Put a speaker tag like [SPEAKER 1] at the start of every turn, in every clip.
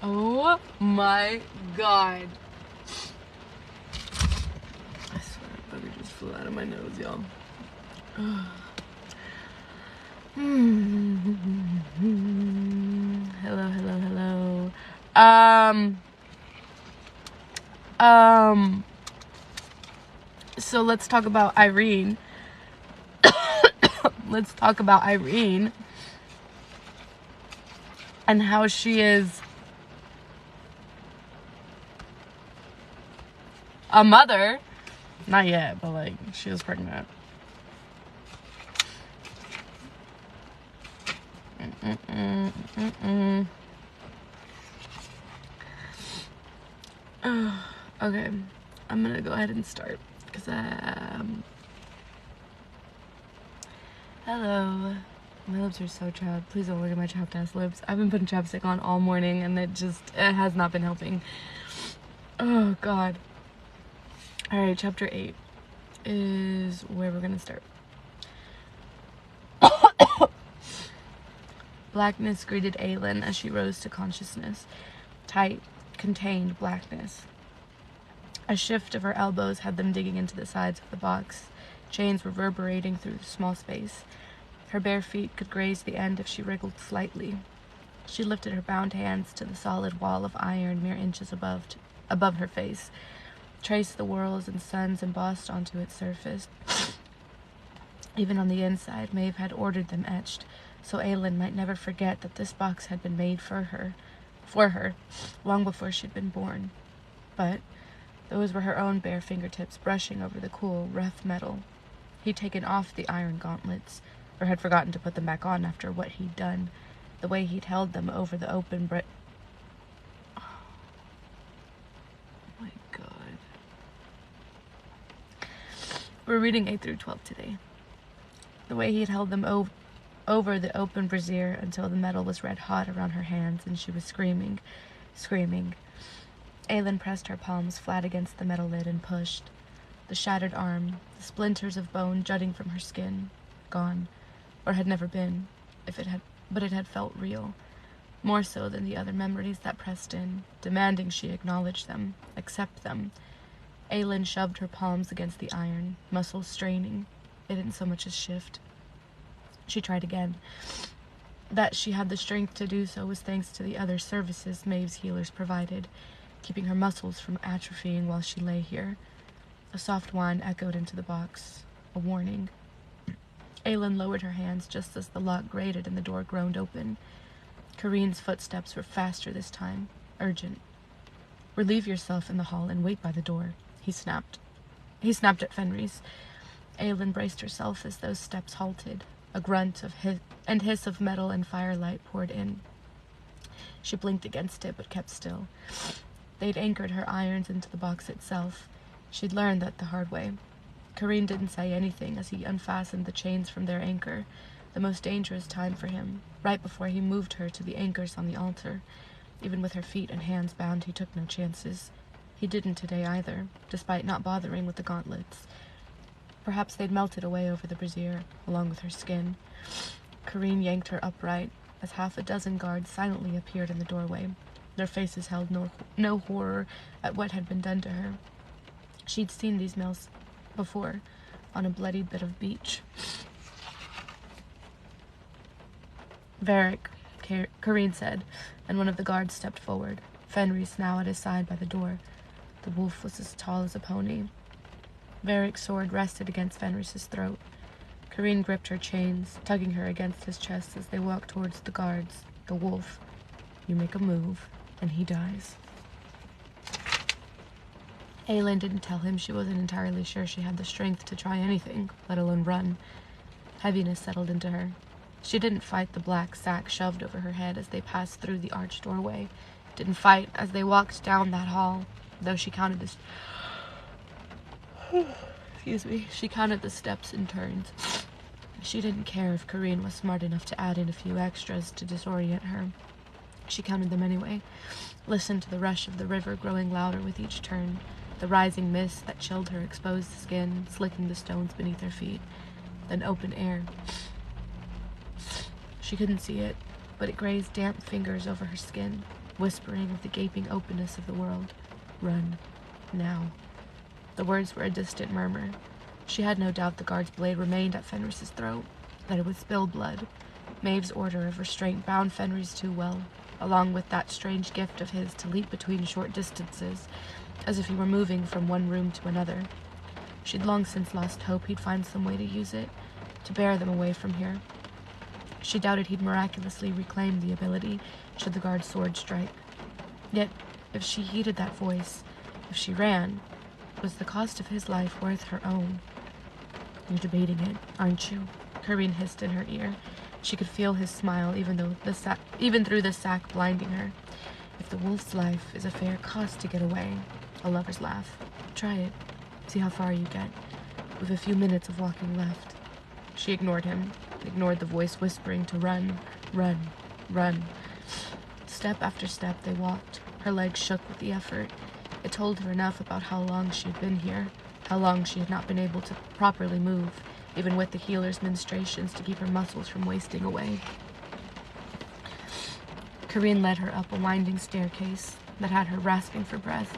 [SPEAKER 1] Oh my god. I swear, that bugger just flew out of my nose, y'all. Hello, hello, hello. So let's talk about Irene. Let's talk about Irene and how she is a mother. Not yet, but like, she was pregnant. Okay, I'm gonna go ahead and start because hello, my lips are so chapped. Please don't look at my chapped ass lips. I've been putting chapstick on all morning and it has not been helping. Oh god. Alright, chapter 8 is where we're gonna start. Blackness greeted Aylin as she rose to consciousness. Tight, contained blackness. A shift of her elbows had them digging into the sides of the box, chains reverberating through the small space. Her bare feet could graze the end if she wriggled slightly. She lifted her bound hands to the solid wall of iron mere inches above her face, traced the whorls and suns embossed onto its surface. Even on the inside, Maeve had ordered them etched, so Aylin might never forget that this box had been made for her, long before she'd been born. But those were her own bare fingertips brushing over the cool, rough metal. He'd taken off the iron gauntlets, or had forgotten to put them back on after what he'd done, the way he'd held them over the open Oh my god. We're reading 8 through 12 today. The way he'd held them over the open brazier until the metal was red hot around her hands and she was screaming. Aylin pressed her palms flat against the metal lid and pushed. The shattered arm, the splinters of bone jutting from her skin, gone, or had never been, but it had felt real, more so than the other memories that pressed in, demanding she acknowledge them, accept them. Aylin shoved her palms against the iron, muscles straining. It didn't so much as shift. She tried again. That she had the strength to do so was thanks to the other services Maeve's healers provided, keeping her muscles from atrophying while she lay here. A soft whine echoed into the box, a warning. Aylin lowered her hands just as the lock grated and the door groaned open. Kareen's footsteps were faster this time, urgent. "Relieve yourself in the hall and wait by the door," he snapped. He snapped at Fenris. Aylin braced herself as those steps halted. A grunt of hiss of metal and firelight poured in. She blinked against it, but kept still. They'd anchored her irons into the box itself. She'd learned that the hard way. Kareen didn't say anything as he unfastened the chains from their anchor, the most dangerous time for him, right before he moved her to the anchors on the altar. Even with her feet and hands bound, he took no chances. He didn't today either, despite not bothering with the gauntlets. Perhaps they'd melted away over the brazier, along with her skin. Kareen yanked her upright, as half a dozen guards silently appeared in the doorway. Their faces held no horror at what had been done to her. She'd seen these males before, on a bloody bit of beach. "Varric," Kareen said, and one of the guards stepped forward, Fenris now at his side by the door. The wolf was as tall as a pony. Varric's sword rested against Fenris's throat. Kareen gripped her chains, tugging her against his chest as they walked towards the guards. The wolf. You make a move, and he dies. Aylin didn't tell him she wasn't entirely sure she had the strength to try anything, let alone run. Heaviness settled into her. She didn't fight the black sack shoved over her head as they passed through the arched doorway. Didn't fight as they walked down that hall, though she counted the She counted the steps in turns. She didn't care if Kareen was smart enough to add in a few extras to disorient her. She counted them anyway, listened to the rush of the river growing louder with each turn, the rising mist that chilled her exposed skin, slicking the stones beneath her feet, then open air. She couldn't see it, but it grazed damp fingers over her skin. whispering of the gaping openness of the world. Run. Now. The words were a distant murmur. She had no doubt the guard's blade remained at Fenris's throat, that it would spill blood. Maeve's order of restraint bound Fenris too well, along with that strange gift of his to leap between short distances, as if he were moving from one room to another. She'd long since lost hope he'd find some way to use it, to bear them away from here. She doubted he'd miraculously reclaim the ability, should the guard's sword strike. Yet, if she heeded that voice, if she ran, was the cost of his life worth her own? You're debating it, aren't you? Kareen hissed in her ear. She could feel his smile, even through the sack blinding her. If the wolf's life is a fair cost to get away, a lover's laugh. Try it. See how far you get, with a few minutes of walking left. She ignored him, ignored the voice whispering to run, run, run. Step after step they walked. Her legs shook with the effort. It told her enough about how long she had been here, how long she had not been able to properly move, even with the healer's ministrations to keep her muscles from wasting away. Kareen led her up a winding staircase that had her rasping for breath,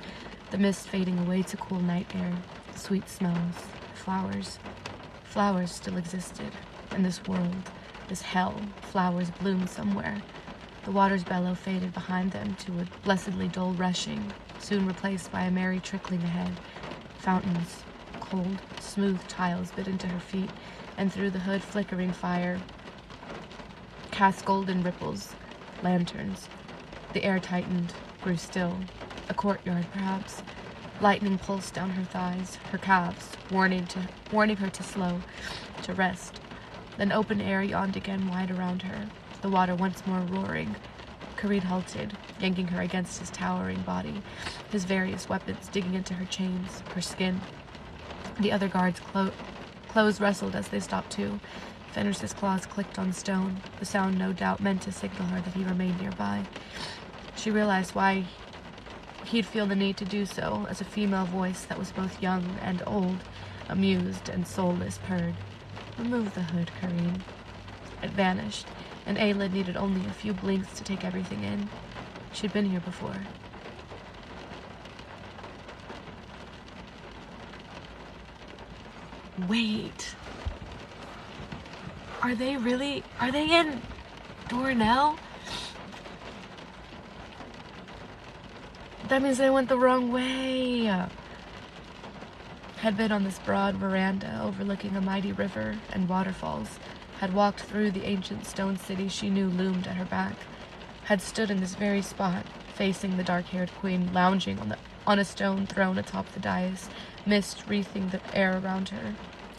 [SPEAKER 1] the mist fading away to cool night air, sweet smells, flowers. Flowers still existed. In this world, this hell, flowers bloomed somewhere. The water's bellow faded behind them to a blessedly dull rushing, soon replaced by a merry trickling ahead. Fountains, cold, smooth tiles bit into her feet, and through the hood flickering fire cast golden ripples. Lanterns. The air tightened, grew still. A courtyard, perhaps. Lightning pulsed down her thighs, her calves, warning her to slow, to rest. Then open air yawned again wide around her, the water once more roaring. Kareen halted, yanking her against his towering body, his various weapons digging into her chains, her skin. The other guards' clothes rustled as they stopped too. Fenris's claws clicked on stone, the sound no doubt meant to signal her that he remained nearby. She realized why he'd feel the need to do so, as a female voice that was both young and old, amused and soulless, purred. Remove the hood, Kareen. It vanished, and Ayla needed only a few blinks to take everything in. She'd been here before. Wait. Are they in Dornell? That means they went the wrong way. Had been on this broad veranda overlooking a mighty river and waterfalls, had walked through the ancient stone city she knew loomed at her back, had stood in this very spot, facing the dark-haired queen lounging on a stone throne atop the dais, mist wreathing the air around her,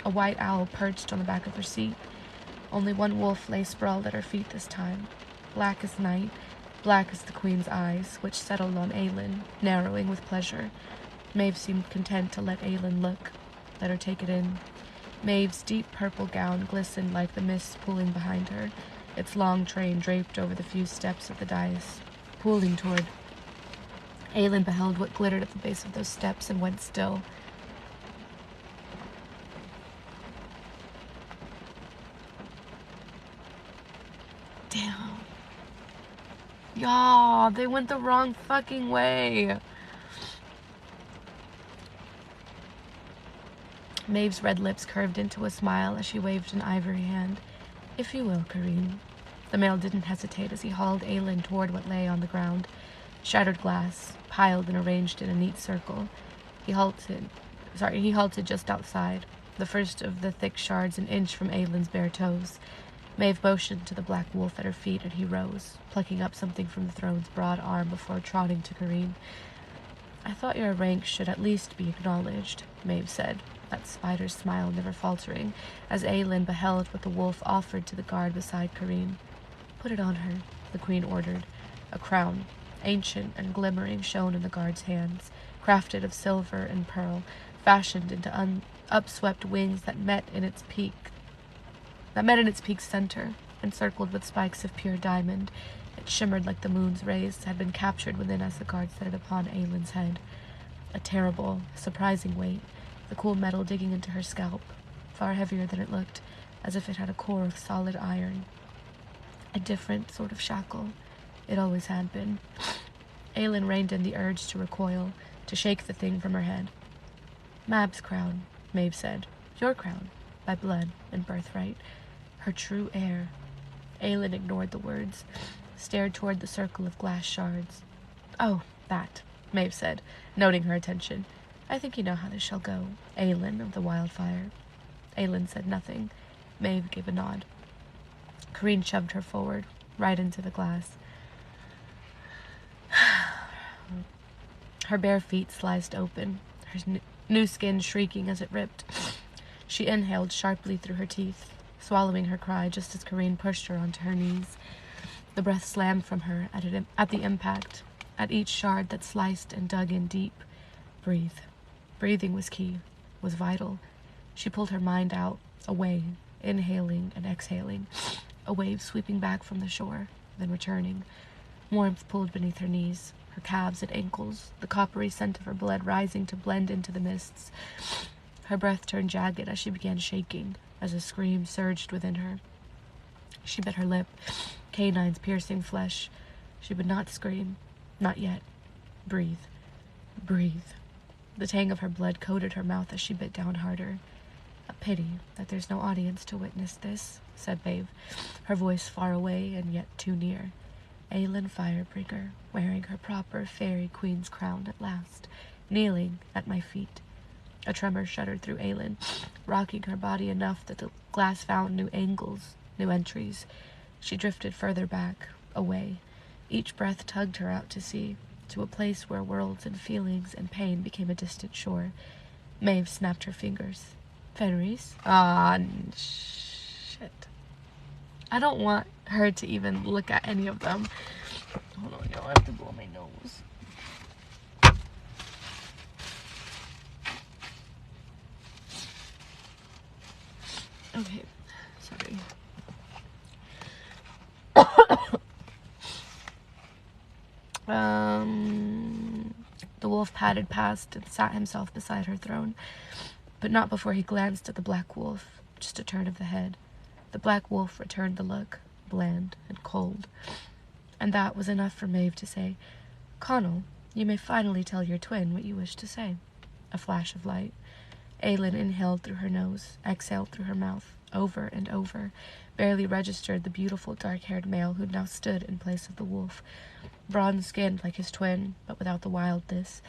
[SPEAKER 1] a white owl perched on the back of her seat. Only one wolf lay sprawled at her feet this time, black as night, black as the queen's eyes, which settled on Aelin, narrowing with pleasure. Maeve seemed content to let Aelin look, let her take it in. Maeve's deep purple gown glistened like the mists pooling behind her, its long train draped over the few steps of the dais, pooling toward. Aelin beheld what glittered at the base of those steps and went still. Damn. Y'all, they went the wrong fucking way. Maeve's red lips curved into a smile as she waved an ivory hand. If you will, Kareen. The male didn't hesitate as he hauled Aelin toward what lay on the ground. Shattered glass, piled and arranged in a neat circle. He halted just outside, the first of the thick shards an inch from Aelin's bare toes. Maeve motioned to the black wolf at her feet, and he rose, plucking up something from the throne's broad arm before trotting to Kareen. I thought your rank should at least be acknowledged, Maeve said, that spider's smile never faltering, as Aelin beheld what the wolf offered to the guard beside Kareen. Put it on her, the queen ordered. A crown, ancient and glimmering, shone in the guard's hands, crafted of silver and pearl, fashioned into upswept wings that met in its peak's center, encircled with spikes of pure diamond. It shimmered like the moon's rays had been captured within as the guard set it upon Aelin's head. A terrible, surprising weight, the cool metal digging into her scalp, far heavier than it looked, as if it had a core of solid iron. A different sort of shackle. It always had been. Aelin reined in the urge to recoil, to shake the thing from her head. Mab's crown, Maeve said. Your crown, by blood and birthright. Her true heir. Aelin ignored the words, stared toward the circle of glass shards. Oh, that, Maeve said, noting her attention. I think you know how this shall go, Aelin of the Wildfire. Aelin said nothing. Maeve gave a nod. Corrine shoved her forward, right into the glass. Her bare feet sliced open, her new skin shrieking as it ripped. She inhaled sharply through her teeth, swallowing her cry just as Corrine pushed her onto her knees. The breath slammed from her at the impact, at each shard that sliced and dug in deep. Breathe. Breathing was key, was vital. She pulled her mind out, away, inhaling and exhaling, a wave sweeping back from the shore, then returning. Warmth pulled beneath her knees, her calves and ankles, the coppery scent of her blood rising to blend into the mists. Her breath turned jagged as she began shaking, as a scream surged within her. She bit her lip, canines piercing flesh. She would not scream. Not yet. Breathe. Breathe. The tang of her blood coated her mouth as she bit down harder. A pity that there's no audience to witness this, said Maeve, her voice far away and yet too near. Aelin Firebringer, wearing her proper fairy queen's crown at last, kneeling at my feet. A tremor shuddered through Aelin, rocking her body enough that the glass found new angles, new entries. She drifted further back, away. Each breath tugged her out to sea, to a place where worlds and feelings and pain became a distant shore. Maeve snapped her fingers. Fenris? Shit. I don't want her to even look at any of them. Hold on, y'all. I have to blow my nose. Okay, sorry. The wolf padded past and sat himself beside her throne, but not before he glanced at the black wolf, just a turn of the head. The black wolf returned the look, bland and cold. And that was enough for Maeve to say, Connell, you may finally tell your twin what you wish to say. A flash of light. Aelin inhaled through her nose, exhaled through her mouth, over and over, barely registered the beautiful dark-haired male who now stood in place of the wolf, bronze-skinned like his twin, but without the wildness,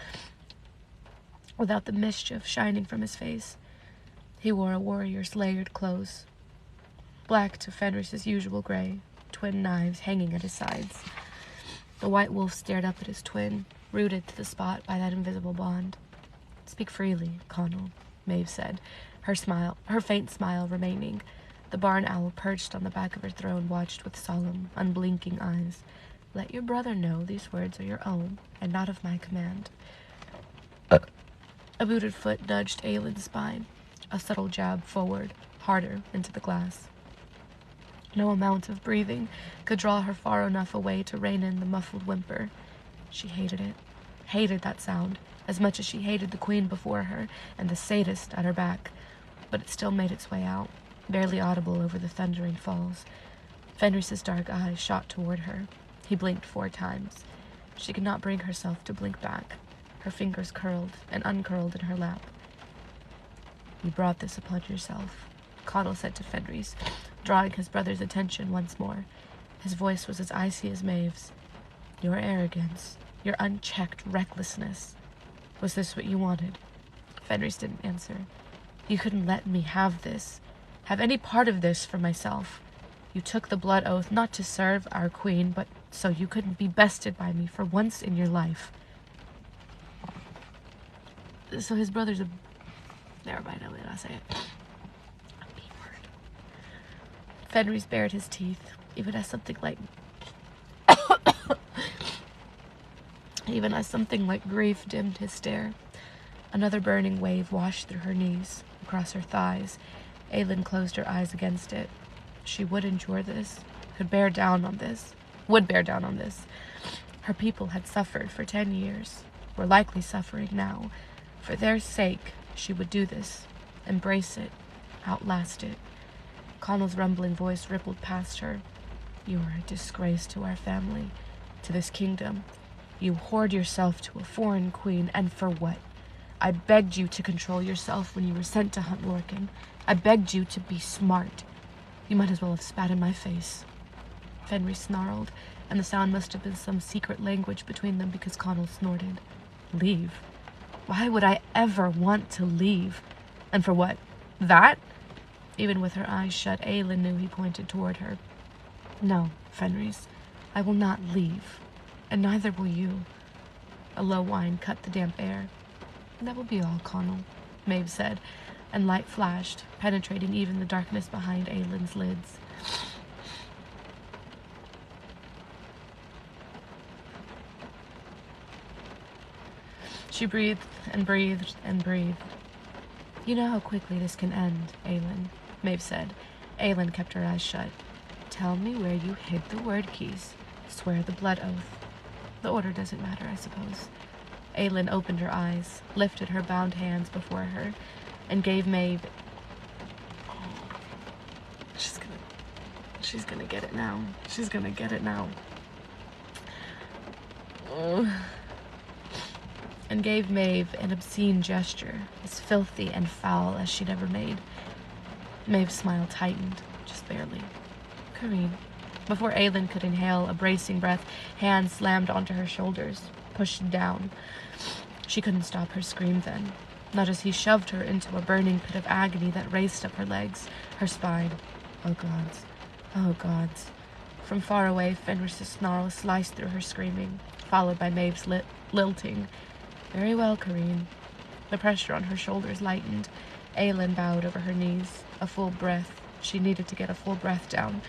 [SPEAKER 1] without the mischief shining from his face. He wore a warrior's layered clothes, black to Fenris's usual gray, twin knives hanging at his sides. The white wolf stared up at his twin, rooted to the spot by that invisible bond. Speak freely, Connell, Maeve said, her faint smile remaining. The barn owl perched on the back of her throne watched with solemn, unblinking eyes. Let your brother know these words are your own, and not of my command. A booted foot nudged Aelin's spine, a subtle jab forward, harder into the glass. No amount of breathing could draw her far enough away to rein in the muffled whimper. She hated it, hated that sound, as much as she hated the queen before her and the sadist at her back, but it still made its way out, barely audible over the thundering falls. Fenris's dark eyes shot toward her. He blinked 4 times. She could not bring herself to blink back. Her fingers curled and uncurled in her lap. You brought this upon yourself, Connell said to Fenris, drawing his brother's attention once more. His voice was as icy as Maeve's. Your arrogance, your unchecked recklessness. Was this what you wanted? Fenris didn't answer. You couldn't let me have this, have any part of this for myself. You took the blood oath not to serve our queen, but so you couldn't be bested by me for once in your life. So his brother's a... Never mind, I'm gonna say it. A B-word. Fenris bared his teeth, even as something like... even as something like grief dimmed his stare. Another burning wave washed through her knees, across her thighs. Aelin closed her eyes against it. She would endure this, would bear down on this. Her people had suffered for 10 years, were likely suffering now. For their sake, she would do this, embrace it, outlast it. Connell's rumbling voice rippled past her. You are a disgrace to our family, to this kingdom. You hoard yourself to a foreign queen, and for what? I begged you to control yourself when you were sent to hunt Lorcan. I begged you to be smart. You might as well have spat in my face. Fenris snarled, and the sound must have been some secret language between them because Connell snorted. Leave? Why would I ever want to leave? And for what? That? Even with her eyes shut, Aelin knew he pointed toward her. No, Fenris, I will not leave, and neither will you. A low whine cut the damp air. That will be all, Connell, Maeve said, and light flashed, penetrating even the darkness behind Aelin's lids. She breathed and breathed and breathed. You know how quickly this can end, Aelin, Maeve said. Aelin kept her eyes shut. Tell me where you hid the word keys. Swear the blood oath. The order doesn't matter, I suppose. Aelin opened her eyes, lifted her bound hands before her, and gave Maeve... She's gonna get it now. She's gonna get it now. And gave Maeve an obscene gesture, as filthy and foul as she'd ever made. Maeve's smile tightened, just barely. Kareen. Before Aelin could inhale a bracing breath, hands slammed onto her shoulders, pushed down. She couldn't stop her scream then, not as he shoved her into a burning pit of agony that raced up her legs, her spine. Oh gods. Oh gods. From far away, Fenris's snarl sliced through her screaming, followed by Maeve's lilting. Very well, Kareen. The pressure on her shoulders lightened. Aelin bowed over her knees. A full breath. She needed to get a full breath down.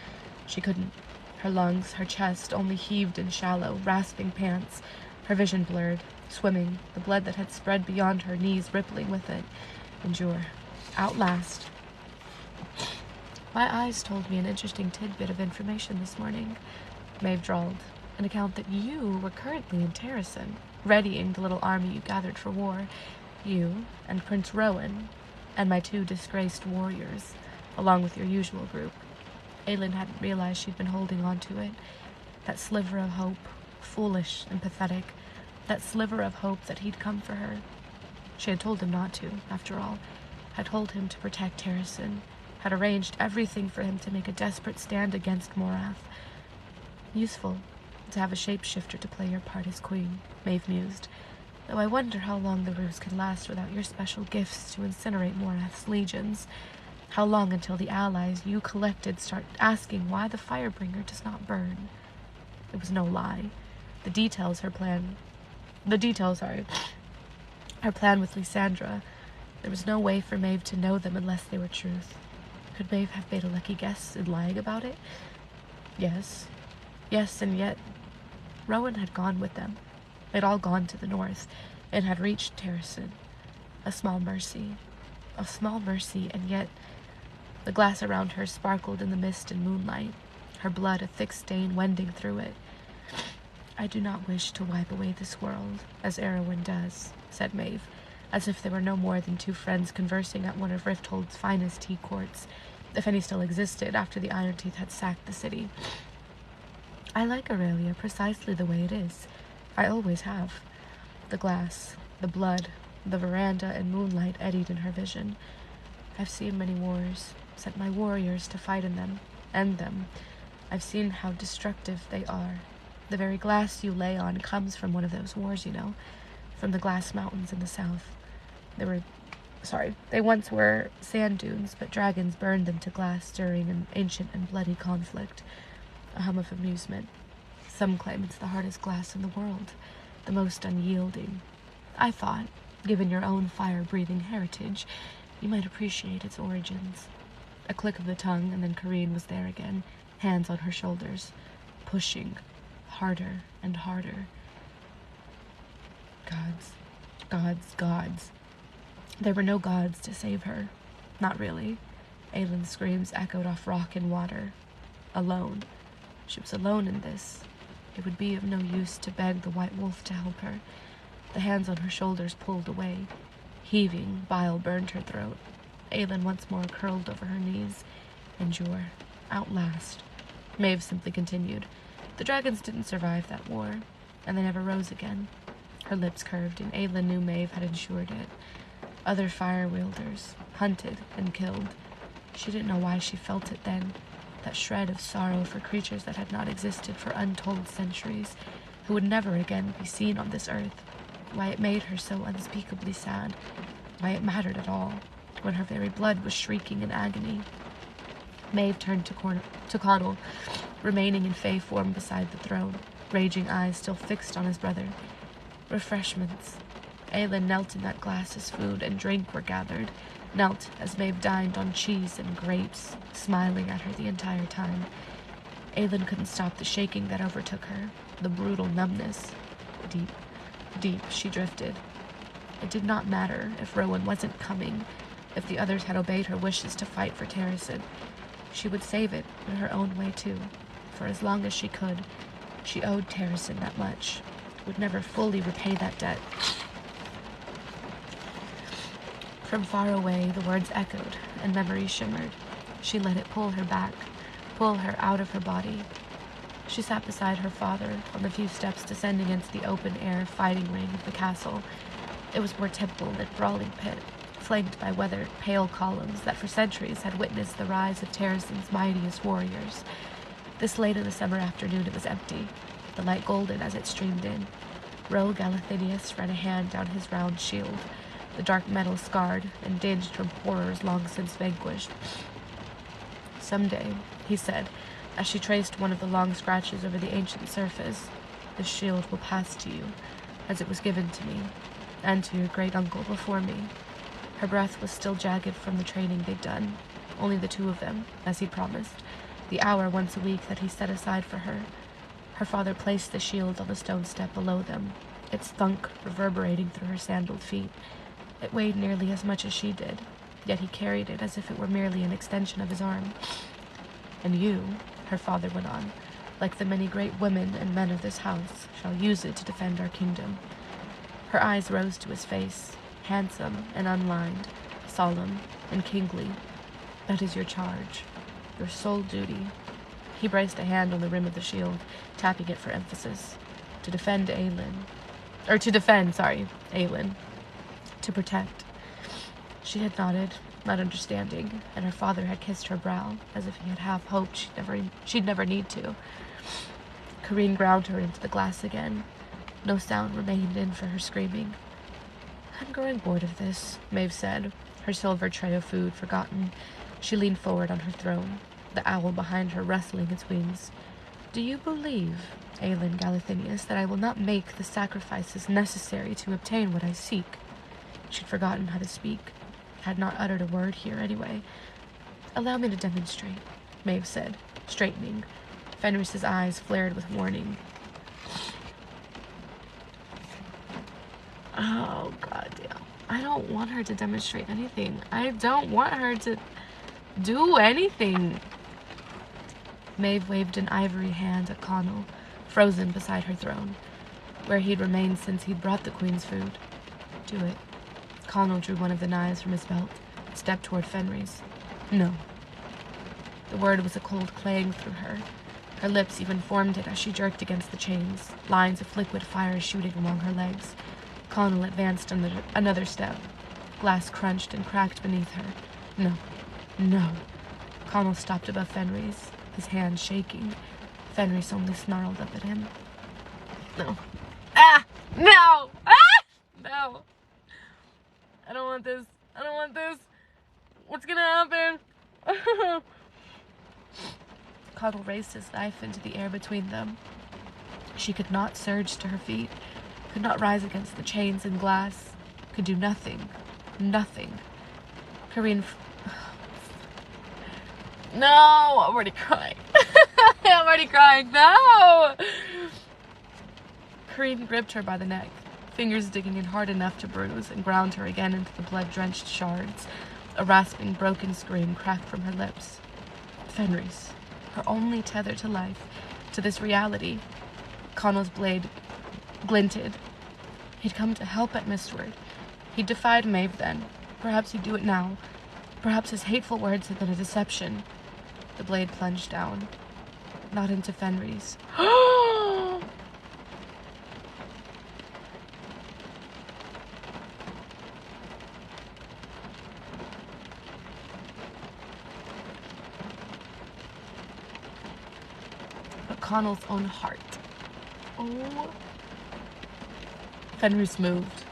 [SPEAKER 1] She couldn't. Her lungs, her chest, only heaved in shallow, rasping pants. Her vision blurred, swimming, the blood that had spread beyond her knees rippling with it. Endure. Outlast. My eyes told me an interesting tidbit of information this morning, Maeve drawled. An account that you were currently in Terrasen, readying the little army you gathered for war. You and Prince Rowan, and my 2 disgraced warriors, along with your usual group. Aelin hadn't realized she'd been holding on to it. That sliver of hope, foolish and pathetic. That sliver of hope that he'd come for her. She had told him not to, after all. Had told him to protect Terrasen. Had arranged everything for him to make a desperate stand against Morath. Useful to have a shapeshifter to play your part as queen, Maeve mused. Though I wonder how long the ruse can last without your special gifts to incinerate Morath's legions. How long until the allies you collected start asking why the Firebringer does not burn? It was no lie. Her plan with Lysandra. There was no way for Maeve to know them unless they were truth. Could Maeve have made a lucky guess in lying about it? Yes. Yes, and yet Rowan had gone with them. They'd all gone to the north, and had reached Terrasen. A small mercy, and yet the glass around her sparkled in the mist and moonlight, her blood a thick stain wending through it. I do not wish to wipe away this world, as Erwin does, said Maeve, as if they were no more than 2 friends conversing at one of Rifthold's finest tea courts, if any still existed after the Iron Teeth had sacked the city. I like Aurelia precisely the way it is. I always have. The glass, the blood, the veranda and moonlight eddied in her vision. I've seen many wars, sent my warriors to fight in them, end them. I've seen how destructive they are. The very glass you lay on comes from one of those wars, you know, from the glass mountains in the south. They once were sand dunes, but dragons burned them to glass during an ancient and bloody conflict. A hum of amusement. Some claim it's the hardest glass in the world, the most unyielding. I thought, given your own fire-breathing heritage, you might appreciate its origins. A click of the tongue, and then Kareen was there again, hands on her shoulders, pushing, harder and harder. Gods, gods, gods. There were no gods to save her. Not really. Aelin's screams echoed off rock and water. Alone. She was alone in this. It would be of no use to beg the White Wolf to help her. The hands on her shoulders pulled away. Heaving, bile burned her throat. Aelin once more curled over her knees. Endure. Outlast. Maeve simply continued. The dragons didn't survive that war. and they never rose again. Her lips curved, and Aylin knew Maeve had ensured it. Other fire-wielders, hunted and killed. She didn't know why she felt it then, that shred of sorrow for creatures that had not existed for untold centuries, who would never again be seen on this earth. Why it made her so unspeakably sad, why it mattered at all, when her very blood was shrieking in agony. Maeve turned to Connell, remaining in fey form beside the throne, raging eyes still fixed on his brother. Refreshments. Aylin knelt in that glass as food and drink were gathered, knelt as Maeve dined on cheese and grapes, smiling at her the entire time. Aylin couldn't stop the shaking that overtook her, the brutal numbness. Deep, deep she drifted. It did not matter if Rowan wasn't coming, if the others had obeyed her wishes to fight for Terrasen. She would save it in her own way too, for as long as she could. She owed Terrasen that much, would never fully repay that debt. From far away, the words echoed, and memory shimmered. She let it pull her back, pull her out of her body. She sat beside her father on the few steps descending into the open-air fighting ring of the castle. It was more temple than brawling pit, flanked by weathered, pale columns that for centuries had witnessed the rise of Terrasen's mightiest warriors. This late in the summer afternoon it was empty, the light golden as it streamed in. Ro Galathinius ran a hand down his round shield, the dark metal scarred and dinged from horrors long since vanquished. "Someday," he said, as she traced one of the long scratches over the ancient surface, "this shield will pass to you, as it was given to me, and to your great-uncle before me." Her breath was still jagged from the training they'd done, only the two of them, as he'd promised, the hour once a week that he set aside for her. Her father placed the shield on the stone step below them, its thunk reverberating through her sandaled feet. It weighed nearly as much as she did, yet he carried it as if it were merely an extension of his arm. "And you," her father went on, "like the many great women and men of this house, shall use it to defend our kingdom." Her eyes rose to his face, handsome and unlined, solemn and kingly. "That is your charge, your sole duty." He braced a hand on the rim of the shield, tapping it for emphasis. "To defend Aylin. Aylin. To protect." She had nodded, not understanding, and her father had kissed her brow, as if he had half hoped she'd never need to. Kareen ground her into the glass again. No sound remained in for her screaming. "I'm growing bored of this," Maeve said, her silver tray of food forgotten. She leaned forward on her throne, the owl behind her rustling its wings. "Do you believe, Aylin Galathinius, that I will not make the sacrifices necessary to obtain what I seek?" She'd forgotten how to speak, had not uttered a word here anyway. "Allow me to demonstrate," Maeve said, straightening. Fenris's eyes flared with warning. Oh, goddamn. I don't want her to demonstrate anything. I don't want her to do anything. Maeve waved an ivory hand at Connell, frozen beside her throne, where he'd remained since he'd brought the queen's food. "Do it." Connell drew one of the knives from his belt, stepped toward Fenris. "No." The word was a cold clang through her. Her lips even formed it as she jerked against the chains, lines of liquid fire shooting along her legs. Connell advanced another step. Glass crunched and cracked beneath her. "No. No." Connell stopped above Fenris, his hand shaking. Fenris only snarled up at him. "No. Ah! No! Ah! No! I don't want this. I don't want this. What's gonna happen?" Connell raised his knife into the air between them. She could not surge to her feet, could not rise against the chains and glass, could do nothing. Nothing. Kareen... No! I'm already crying. I'm already crying. No! Kareen gripped her by the neck, fingers digging in hard enough to bruise, and ground her again into the blood-drenched shards. A rasping, broken scream cracked from her lips. Fenris, her only tether to life, to this reality. Connell's blade glinted. He'd come to help at Mistward. He'd defied Maeve then. Perhaps he'd do it now. Perhaps his hateful words had been a deception. The blade plunged down, not into Fenris. Connell's own heart. Oh. Fenris moved,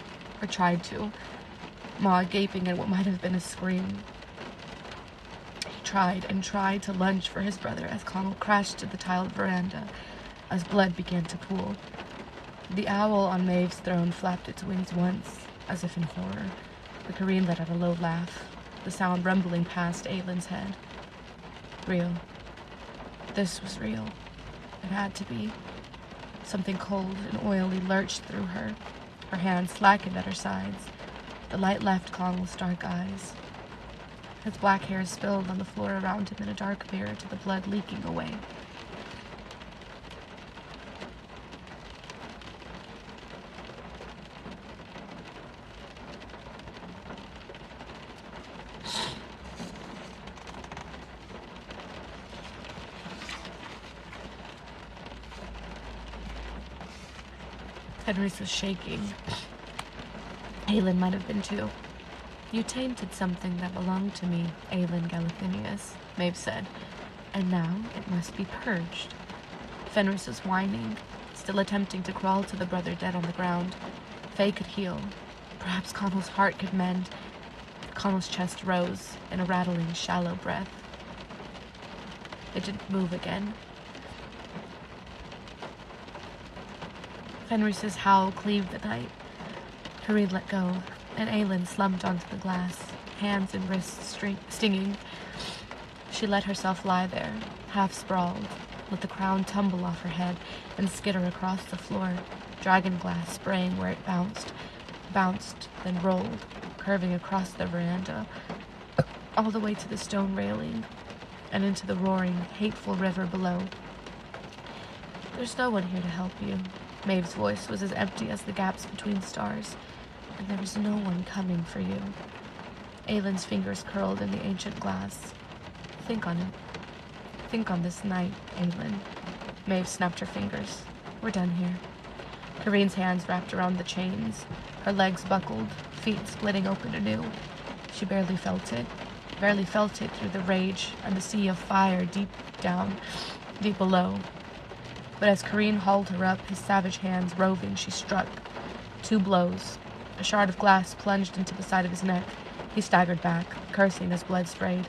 [SPEAKER 1] or tried to, Ma gaping at what might have been a scream. He tried and tried to lunge for his brother as Connell crashed to the tiled veranda as blood began to pool. The owl on Maeve's throne flapped its wings once, as if in horror. The Korean let out a low laugh, the sound rumbling past Aylin's head. Real. This was real. It had to be. Something cold and oily lurched through her. Her hands slackened at her sides. The light left Connell's dark eyes. His black hair spilled on the floor around him in a dark mirror to the blood leaking away. Fenris was shaking. Aylin might have been too. You tainted something that belonged to me, Aylin Galathinius, Maeve said, and now it must be purged. Fenris was whining, still attempting to crawl to the brother dead on the ground. Faye could heal. Perhaps Connell's heart could mend. Connell's chest rose in a rattling, shallow breath. It didn't move again. Fenris's howl cleaved the night. Kareed let go, and Aylin slumped onto the glass, hands and wrists stinging. She let herself lie there, half sprawled, let the crown tumble off her head and skitter across the floor, dragon glass spraying where it bounced, then rolled, curving across the veranda, all the way to the stone railing, and into the roaring, hateful river below. There's no one here to help you. Maeve's voice was as empty as the gaps between stars, and there was no one coming for you. Aylin's fingers curled in the ancient glass. Think on it. Think on this night, Aylin. Maeve snapped her fingers. We're done here. Kareen's hands wrapped around the chains, her legs buckled, feet splitting open anew. She barely felt it through the rage and the sea of fire deep below. But as Kareen hauled her up, his savage hands roving, she struck. 2 blows. A shard of glass plunged into the side of his neck. He staggered back, cursing as blood sprayed.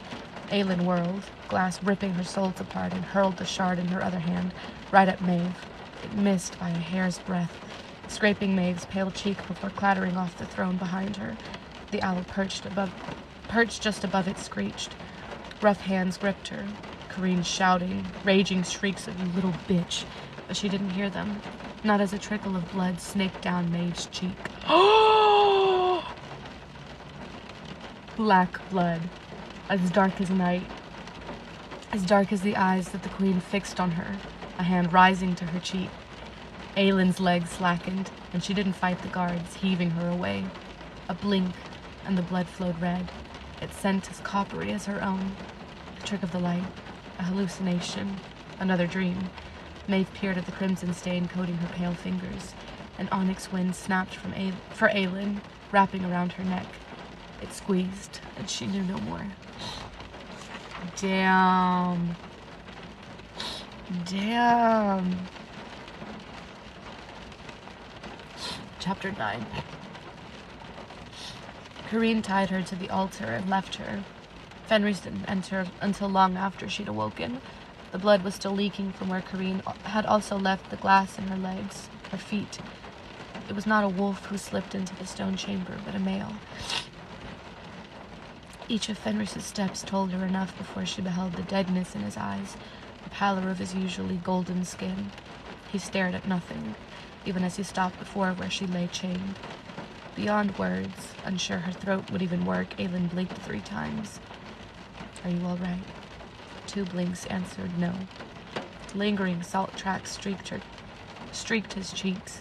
[SPEAKER 1] Aylin whirled, glass ripping her soles apart, and hurled the shard in her other hand, right at Maeve. It missed by a hair's breadth, scraping Maeve's pale cheek before clattering off the throne behind her. The owl perched just above it screeched. Rough hands gripped her. Kareen shouting, raging shrieks of "you little bitch," but she didn't hear them, not as a trickle of blood snaked down Maeve's cheek. Black blood, as dark as night, as dark as the eyes that the queen fixed on her, a hand rising to her cheek. Aylin's legs slackened, and she didn't fight the guards, heaving her away. A blink, and the blood flowed red, its scent as coppery as her own. A trick of the light. A hallucination, another dream. Maeve peered at the crimson stain coating her pale fingers. An onyx wind snapped for Aylin, wrapping around her neck. It squeezed, and she knew no more. Damn. Chapter 9. Kareen tied her to the altar and left her. Fenris didn't enter until long after she'd awoken. The blood was still leaking from where Kareen had also left the glass in her legs, her feet. It was not a wolf who slipped into the stone chamber, but a male. Each of Fenris's steps told her enough before she beheld the deadness in his eyes, the pallor of his usually golden skin. He stared at nothing, even as he stopped before where she lay chained. Beyond words, unsure her throat would even work, Aylin blinked 3 times. Are you all right? 2 blinks answered no. Lingering salt tracks streaked his cheeks.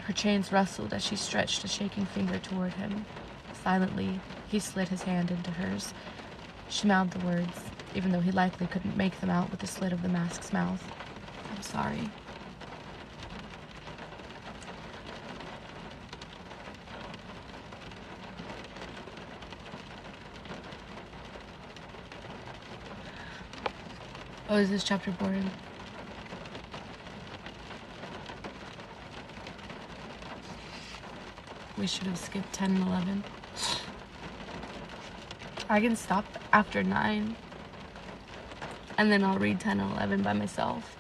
[SPEAKER 1] Her chains rustled as she stretched a shaking finger toward him. Silently, he slid his hand into hers. She mouthed the words, even though he likely couldn't make them out with the slit of the mask's mouth. I'm sorry. Oh, is this chapter boring? We should have skipped 10 and 11. I can stop after 9. And then I'll read 10 and 11 by myself.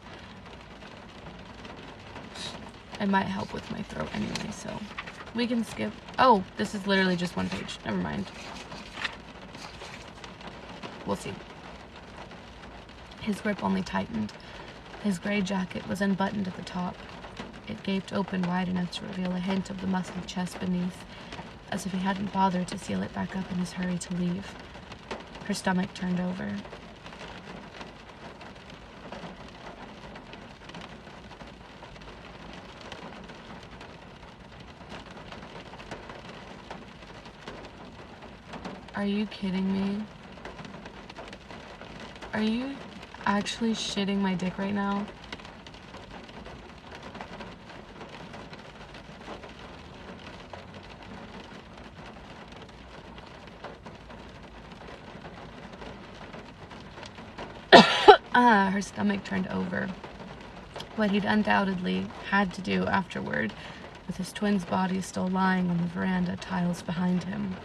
[SPEAKER 1] It might help with my throat anyway, so we can skip. Oh, this is literally just one page. Never mind. We'll see. His grip only tightened. His gray jacket was unbuttoned at the top. It gaped open wide enough to reveal a hint of the muscled chest beneath, as if he hadn't bothered to seal it back up in his hurry to leave. Her stomach turned over. Are you kidding me? Are you actually shitting my dick right now? Her stomach turned over. What he'd undoubtedly had to do afterward, with his twin's body still lying on the veranda tiles behind him.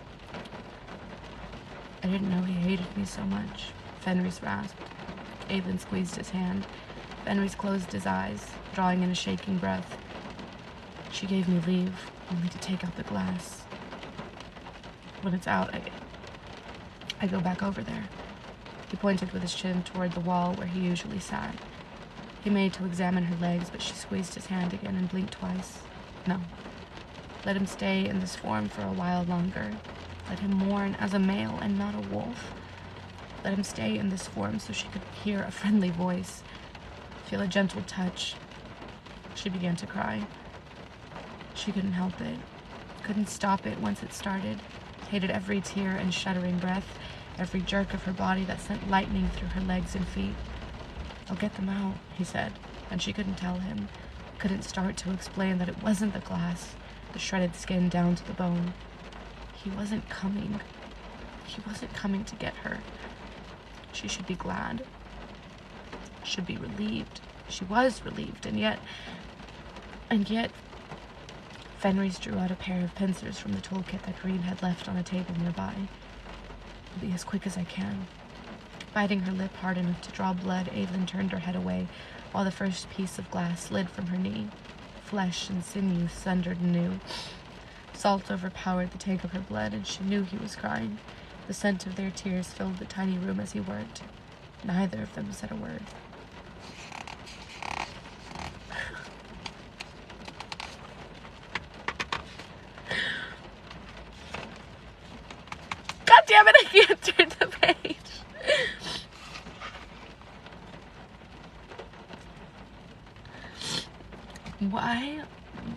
[SPEAKER 1] I didn't know he hated me so much, Fenris rasped. Avelyn squeezed his hand. Fenris closed his eyes, drawing in a shaking breath. She gave me leave, only to take out the glass. When it's out, I go back over there. He pointed with his chin toward the wall where he usually sat. He made to examine her legs, but she squeezed his hand again and blinked twice. No. Let him stay in this form for a while longer. Let him mourn as a male and not a wolf. Let him stay in this form so she could hear a friendly voice, feel a gentle touch. She began to cry. She couldn't help it. Couldn't stop it once it started. Hated every tear and shuddering breath, every jerk of her body that sent lightning through her legs and feet. I'll get them out, he said, and she couldn't tell him. Couldn't start to explain that it wasn't the glass, the shredded skin down to the bone. He wasn't coming. He wasn't coming to get her. She should be glad. Should be relieved. She was relieved, and yet, Fenris drew out a pair of pincers from the toolkit that Green had left on a table nearby. I'll be as quick as I can. Biting her lip hard enough to draw blood, Avelyn turned her head away, while the first piece of glass slid from her knee. Flesh and sinew sundered anew. Salt overpowered the tank of her blood, and she knew he was crying. The scent of their tears filled the tiny room as he worked. Neither of them said a word. God damn it, I can't turn the page.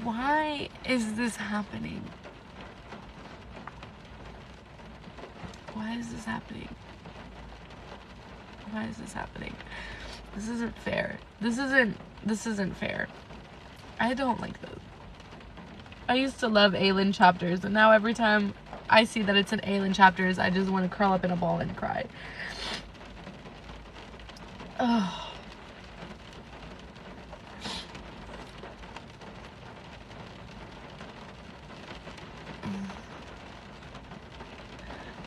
[SPEAKER 1] Why is this happening? Why is this happening? Why is this happening? This isn't fair. This isn't fair. I don't like this. I used to love Aelin chapters, and now every time I see that it's an Aelin chapters, I just want to curl up in a ball and cry. Oh.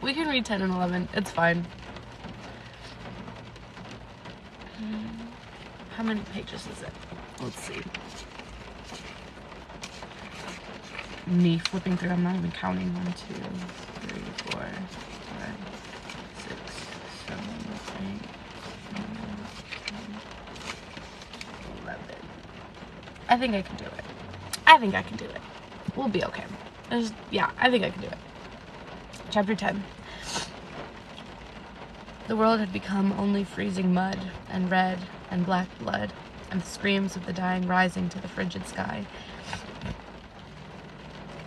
[SPEAKER 1] We can read 10 and 11. It's fine. How many pages is it? Let's see. Me flipping through. I'm not even counting. 1, 2, 3, 4, 5, 6, 7, 8, 9, 10, 11. I think I can do it. I think I can do it. We'll be okay. Yeah, I think I can do it. Chapter 10. The world had become only freezing mud, and red, and black blood, and the screams of the dying rising to the frigid sky.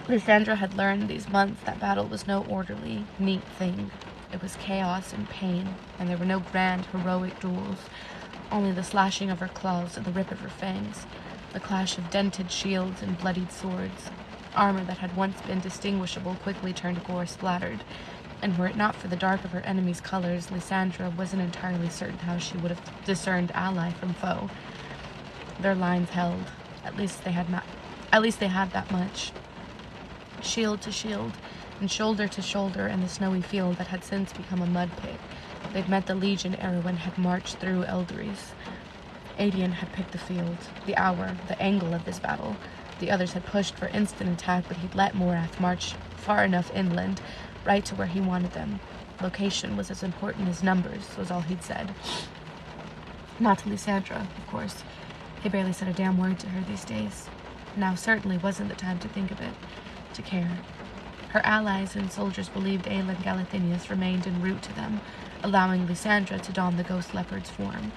[SPEAKER 1] Lysandra had learned these months that battle was no orderly, neat thing. It was chaos and pain, and there were no grand, heroic duels, only the slashing of her claws and the rip of her fangs, the clash of dented shields and bloodied swords. Armor that had once been distinguishable quickly turned gore-splattered, and were it not for the dark of her enemy's colors, Lysandra wasn't entirely certain how she would have discerned ally from foe. Their lines held. At least they had that much. shield to shield, and shoulder to shoulder in the snowy field that had since become a mud pit. They'd met the legion Erwin had marched through Eldaris. Adrian had picked the field, the hour, the angle of this battle. The others had pushed for instant attack, but he'd let Morath march far enough inland, right to where he wanted them. Location was as important as numbers, was all he'd said. Not to Lysandra, of course. He barely said a damn word to her these days. Now certainly wasn't the time to think of it, to care. Her allies and soldiers believed Aelin Galathinius remained en route to them, allowing Lysandra to don the ghost leopard's form.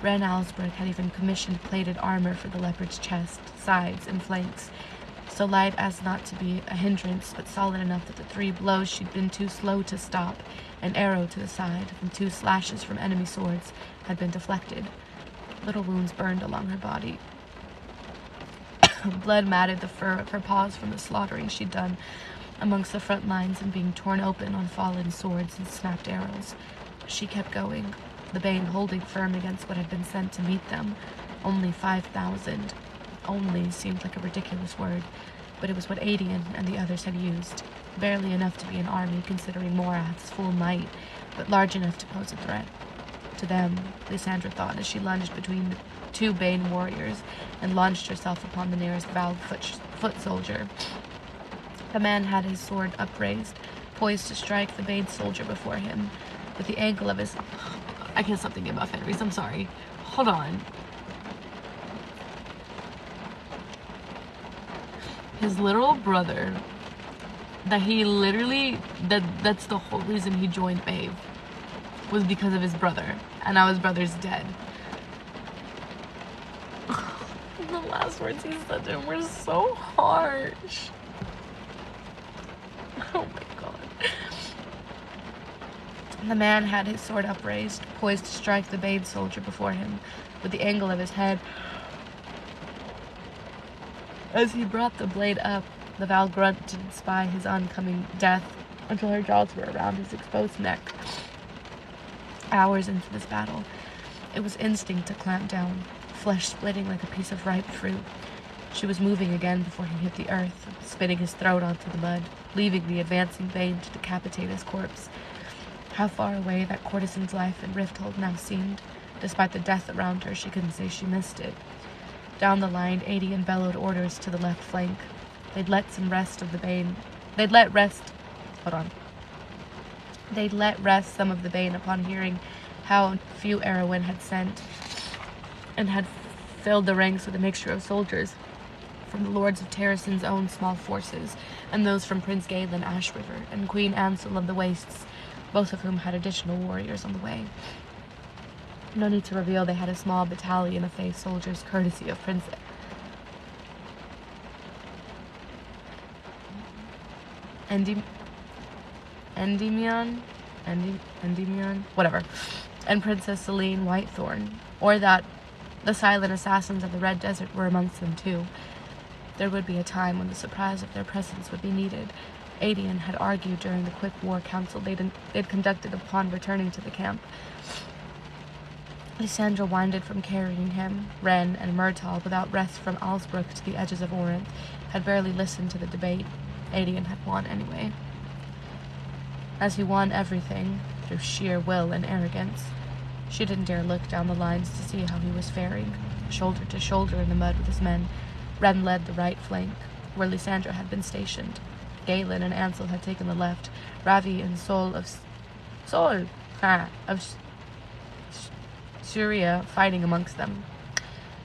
[SPEAKER 1] Ren Alsbrook had even commissioned plated armor for the leopard's chest, sides, and flanks, so light as not to be a hindrance, but solid enough that the 3 blows she'd been too slow to stop, an arrow to the side, and 2 slashes from enemy swords, had been deflected. Little wounds burned along her body. Blood matted the fur of her paws from the slaughtering she'd done amongst the front lines and being torn open on fallen swords and snapped arrows. She kept going, the Bane holding firm against what had been sent to meet them. Only 5,000. Only seemed like a ridiculous word, but it was what Adrian and the others had used. Barely enough to be an army considering Morath's full might, but large enough to pose a threat. To them, Lysandra thought as she lunged between the 2 Bane warriors and launched herself upon the nearest Valg foot soldier. The man had his sword upraised, poised to strike the Bane soldier before him. With the angle of his... I can't stop thinking about Fenris, I'm sorry. Hold on. His little brother, that he literally... That's the whole reason he joined Maeve, was because of his brother. And now his brother's dead. The last words he said to him were so harsh. Oh my god. The man had his sword upraised, poised to strike the Bane soldier before him, with the angle of his head. As he brought the blade up, the Val grunted to spy his oncoming death until her jaws were around his exposed neck. Hours into this battle, it was instinct to clamp down, flesh splitting like a piece of ripe fruit. She was moving again before he hit the earth, spitting his throat onto the mud, leaving the advancing Bane to decapitate his corpse. How far away that courtesan's life in Rifthold now seemed. Despite the death around her, she couldn't say she missed it. Down the line, Adrian bellowed orders to the left flank. They'd let rest some of the Bane upon hearing how few Erwin had sent, and had filled the ranks with a mixture of soldiers from the lords of Terrason's own small forces, and those from Prince Galen Ashriver and Queen Ansel of the Wastes, both of whom had additional warriors on the way. No need to reveal they had a small battalion of Fae soldiers, courtesy of Prince Endymion, whatever, and Princess Selene Whitethorn, or that the silent assassins of the Red Desert were amongst them too. There would be a time when the surprise of their presence would be needed. Adrian had argued during the quick war council they'd conducted upon returning to the camp. Lysandra winded from carrying him, Ren, and Murtal without rest from Alsbrook to the edges of Orinth, had barely listened to the debate. Adrian had won anyway. As he won everything, through sheer will and arrogance, she didn't dare look down the lines to see how he was faring. Shoulder to shoulder in the mud with his men, Ren led the right flank, where Lysandra had been stationed. Galen and Ansel had taken the left, Ravi and Syria fighting amongst them.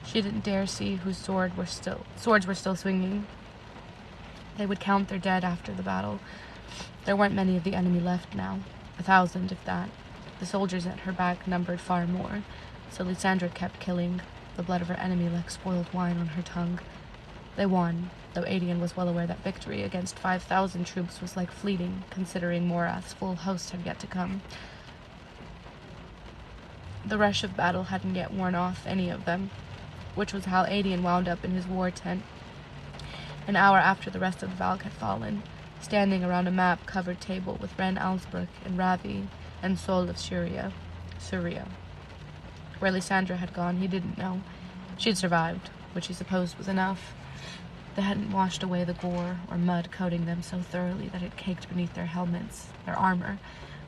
[SPEAKER 1] She didn't dare see whose swords were still swinging. They would count their dead after the battle. There weren't many of the enemy left now, 1,000 if that. The soldiers at her back numbered far more, so Lysandra kept killing, the blood of her enemy like spoiled wine on her tongue. They won, though Adrian was well aware that victory against 5,000 troops was like fleeting, considering Morath's full host had yet to come. The rush of battle hadn't yet worn off any of them, which was how Adrian wound up in his war tent, an hour after the rest of the Valg had fallen, standing around a map-covered table with Ren Alsbrook and Ravi and Sol of Syria. Where Lysandra had gone, he didn't know. She'd survived, which he supposed was enough. They hadn't washed away the gore or mud coating them so thoroughly that it caked beneath their helmets, their armor.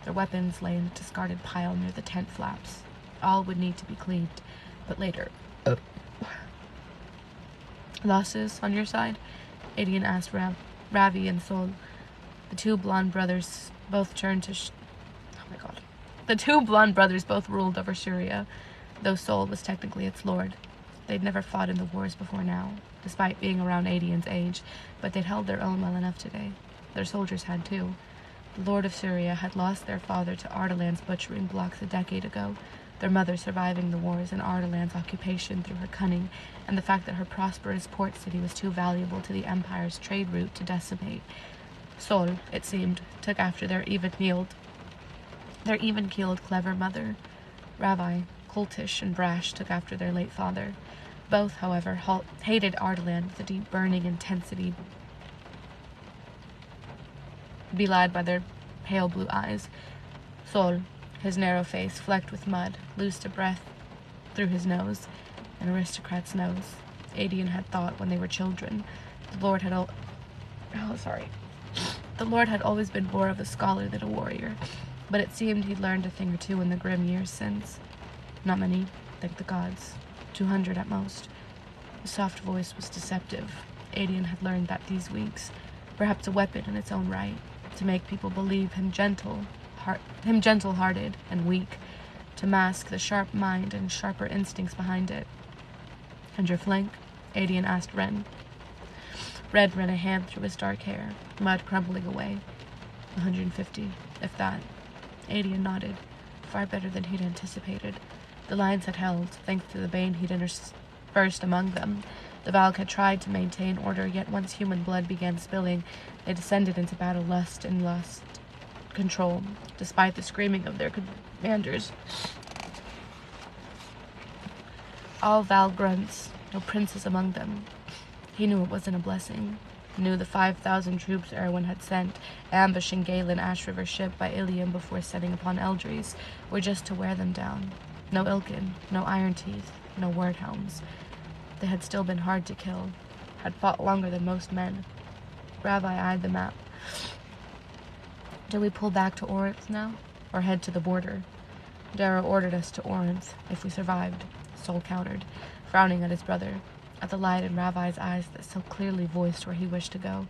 [SPEAKER 1] Their weapons lay in a discarded pile near the tent flaps. All would need to be cleaned, but later. Losses on your side? Adian asked Ravi and Sol. The two blonde brothers both turned to The two blonde brothers both ruled over Syria, though Sol was technically its lord. They'd never fought in the wars before now, despite being around Adian's age, but they'd held their own well enough today. Their soldiers had too. The lord of Syria had lost their father to Ardalan's butchering blocks a decade ago, their mother surviving the wars and Ardalan's occupation through her cunning, and the fact that her prosperous port city was too valuable to the Empire's trade route to decimate. Sol, it seemed, took after their even-keeled, clever mother. Ravi, coltish and brash, took after their late father. Both, however, hated Ardalan with a deep burning intensity belied by their pale blue eyes. Sol, his narrow face flecked with mud, loosed a breath through his nose, an aristocrat's nose. Adian had thought when they were children. The Lord had always been more of a scholar than a warrior, but it seemed he'd learned a thing or two in the grim years since. Not many, thank the gods. 200 at most. The soft voice was deceptive. Adian had learned that these weeks, perhaps a weapon in its own right, to make people believe him gentle-hearted and weak, to mask the sharp mind and sharper instincts behind it. And your flank? Adian asked Ren. Red ran a hand through his dark hair, mud crumbling away. 150, if that. Adian nodded, far better than he'd anticipated. The lines had held, thanks to the bane he'd interspersed among them. The Valk had tried to maintain order, yet once human blood began spilling, they descended into battle lust and lost control, despite the screaming of their commanders. All Val grunts, no princes among them. He knew it wasn't a blessing. He knew the 5,000 troops Erwin had sent, ambushing Galen Ash River ship by Ilium before setting upon Eldries, were just to wear them down. No Ilkin, no Iron Teeth, no Wordhounds. They had still been hard to kill, had fought longer than most men. Ravi eyed the map. Do we pull back to Orinth now, or head to the border? Darrow ordered us to Orinth, if we survived, Sol countered, frowning at his brother, at the light in Ravi's eyes that so clearly voiced where he wished to go.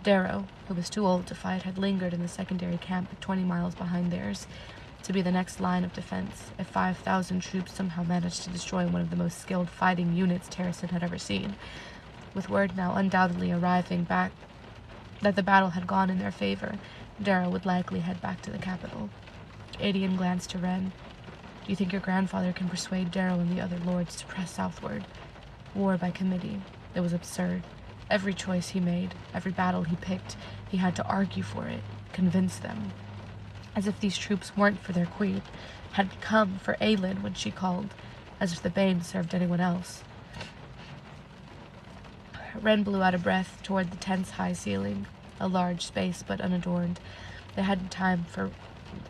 [SPEAKER 1] Darrow, who was too old to fight, had lingered in the secondary camp 20 miles behind theirs, to be the next line of defense if 5,000 troops somehow managed to destroy one of the most skilled fighting units Terrason had ever seen. With word now undoubtedly arriving back that the battle had gone in their favor, Darrow would likely head back to the capital. Adian glanced to Ren. Do you think your grandfather can persuade Darrow and the other lords to press southward? War by committee. It was absurd. Every choice he made, every battle he picked, he had to argue for it, convince them. As if these troops weren't for their queen, had come for Aelin when she called, as if the Bane served anyone else. Ren blew out a breath toward the tent's high ceiling, a large space but unadorned. They hadn't time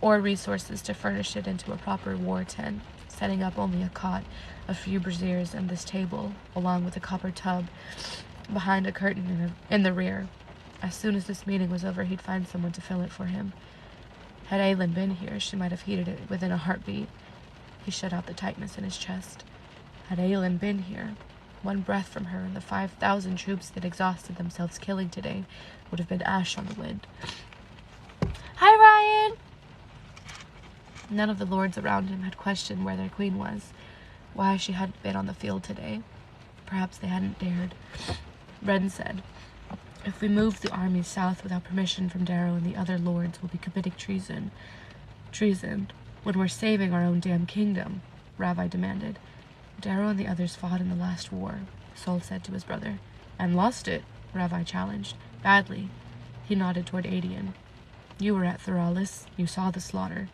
[SPEAKER 1] or resources to furnish it into a proper war tent, setting up only a cot, a few braziers, and this table, along with a copper tub behind a curtain in the rear. As soon as this meeting was over, he'd find someone to fill it for him. Had Aelin been here, she might have heated it within a heartbeat. He shut out the tightness in his chest. Had Aelin been here, one breath from her and the 5,000 troops that exhausted themselves killing today would have been ash on the wind. Hi, Ryan! None of the lords around him had questioned where their queen was, why she hadn't been on the field today. Perhaps they hadn't dared. Ren said, if we move the armies south without permission from Darrow and the other lords, we'll be committing treason. Treason? When we're saving our own damn kingdom, Ravi demanded. Darrow and the others fought in the last war, Sol said to his brother. And lost it, Ravi challenged. Badly. He nodded toward Adian. You were at Theralis. You saw the slaughter.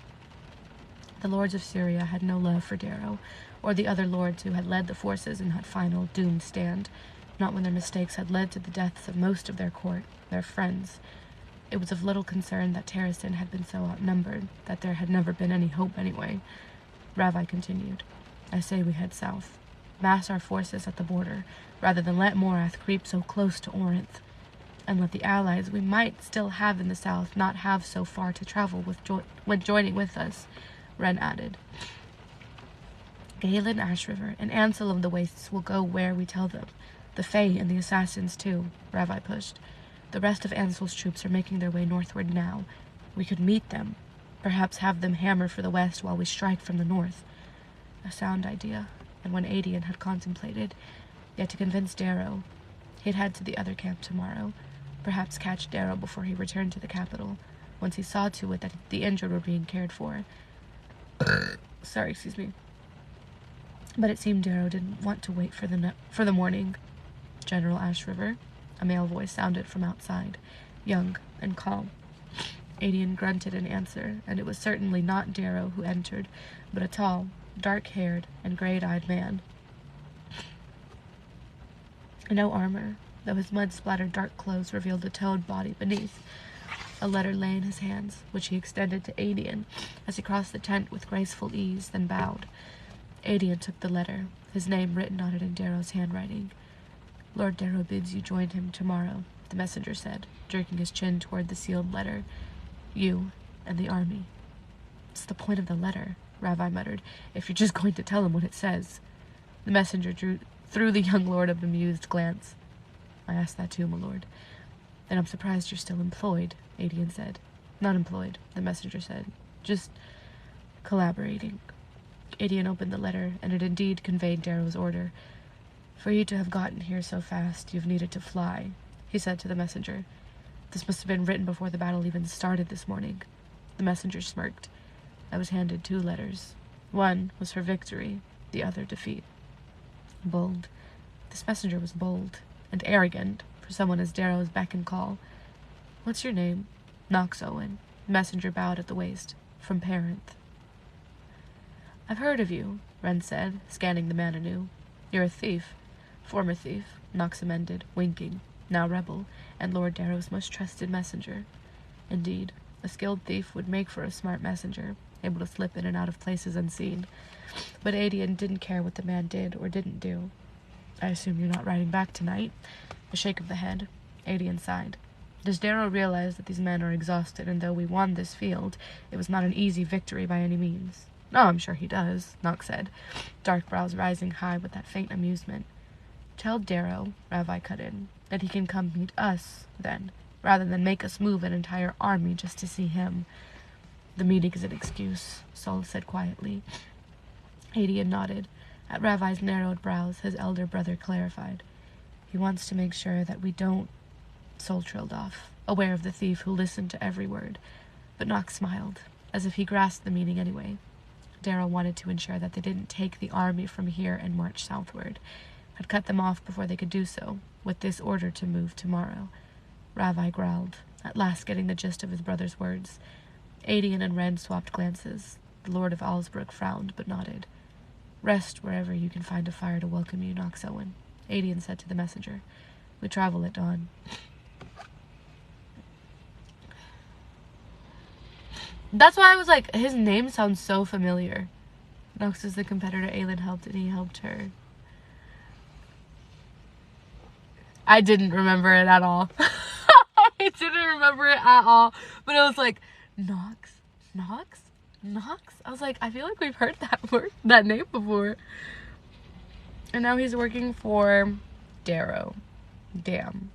[SPEAKER 1] The lords of Syria had no love for Darrow, or the other lords who had led the forces in that final doomed stand, not when their mistakes had led to the deaths of most of their court, their friends. It was of little concern that Terrason had been so outnumbered that there had never been any hope anyway. Ravi continued, I say we head south. mass our forces at the border, rather than let Morath creep so close to Orinth, and let the allies we might still have in the south not have so far to travel when joining with us, Ren added. Galen Ashriver and Ansel of the Wastes will go where we tell them. The Fae and the Assassins, too, Ravi pushed. The rest of Ansel's troops are making their way northward now. We could meet them, perhaps have them hammer for the west while we strike from the north. A sound idea, and one Adian had contemplated, yet to convince Darrow. He'd head to the other camp tomorrow, perhaps catch Darrow before he returned to the capital, once he saw to it that the injured were being cared for. Sorry, excuse me. But it seemed Darrow didn't want to wait for the morning. General Ashriver, a male voice sounded from outside, young and calm. Adian grunted in answer, and it was certainly not Darrow who entered, but a tall, dark-haired, and gray-eyed man. No armor, though his mud-splattered dark clothes revealed a toed body beneath. A letter lay in his hands, which he extended to Adian as he crossed the tent with graceful ease, then bowed. Adian took the letter, his name written on it in Darrow's handwriting. Lord Darrow bids you join him tomorrow, the messenger said, jerking his chin toward the sealed letter. You and the army. What's the point of the letter? Ravi muttered, if you're just going to tell him what it says. The messenger threw the young lord a bemused glance. I asked that too, my lord. Then I'm surprised you're still employed, Adian said. Not employed, the messenger said. Just collaborating. Adian opened the letter, and it indeed conveyed Darrow's order. For you to have gotten here so fast, you've needed to fly, he said to the messenger. This must have been written before the battle even started this morning. The messenger smirked. I was handed 2 letters. One was for victory, the other defeat. Bold. This messenger was bold, and arrogant, for someone as Darrow's beck and call. What's your name? Knox Owen. The messenger bowed at the waist. From Parenth. I've heard of you, Ren said, scanning the man anew. You're a thief. Former thief, Knox amended, winking. Now rebel, and Lord Darrow's most trusted messenger. Indeed, a skilled thief would make for a smart messenger, able to slip in and out of places unseen. But Adian didn't care what the man did or didn't do. I assume you're not riding back tonight? A shake of the head. Adian sighed. Does Darrow realize that these men are exhausted, and though we won this field, it was not an easy victory by any means? Oh, I'm sure he does, Knox said, dark brows rising high with that faint amusement. Tell Darrow, Ravi cut in, that he can come meet us, then, rather than make us move an entire army just to see him. The meeting is an excuse, Sol said quietly. Adian nodded. At Ravi's narrowed brows, his elder brother clarified. He wants to make sure that we don't... Sol trailed off, aware of the thief who listened to every word. But Knox smiled, as if he grasped the meaning anyway. Darrow wanted to ensure that they didn't take the army from here and march southward, had cut them off before they could do so, with this order to move tomorrow. Ravi growled, at last getting the gist of his brother's words. Adian and Ren swapped glances. The Lord of Alsbrook frowned, but nodded. Rest wherever you can find a fire to welcome you, Knox Owen, Adian said to the messenger. We travel at dawn. That's why I was like, his name sounds so familiar. Knox is the competitor Aelin helped, and he helped her. I didn't remember it at all. I didn't remember it at all. But it was like, Knox? I was like, I feel like we've heard that name before. And now he's working for Darrow. Damn.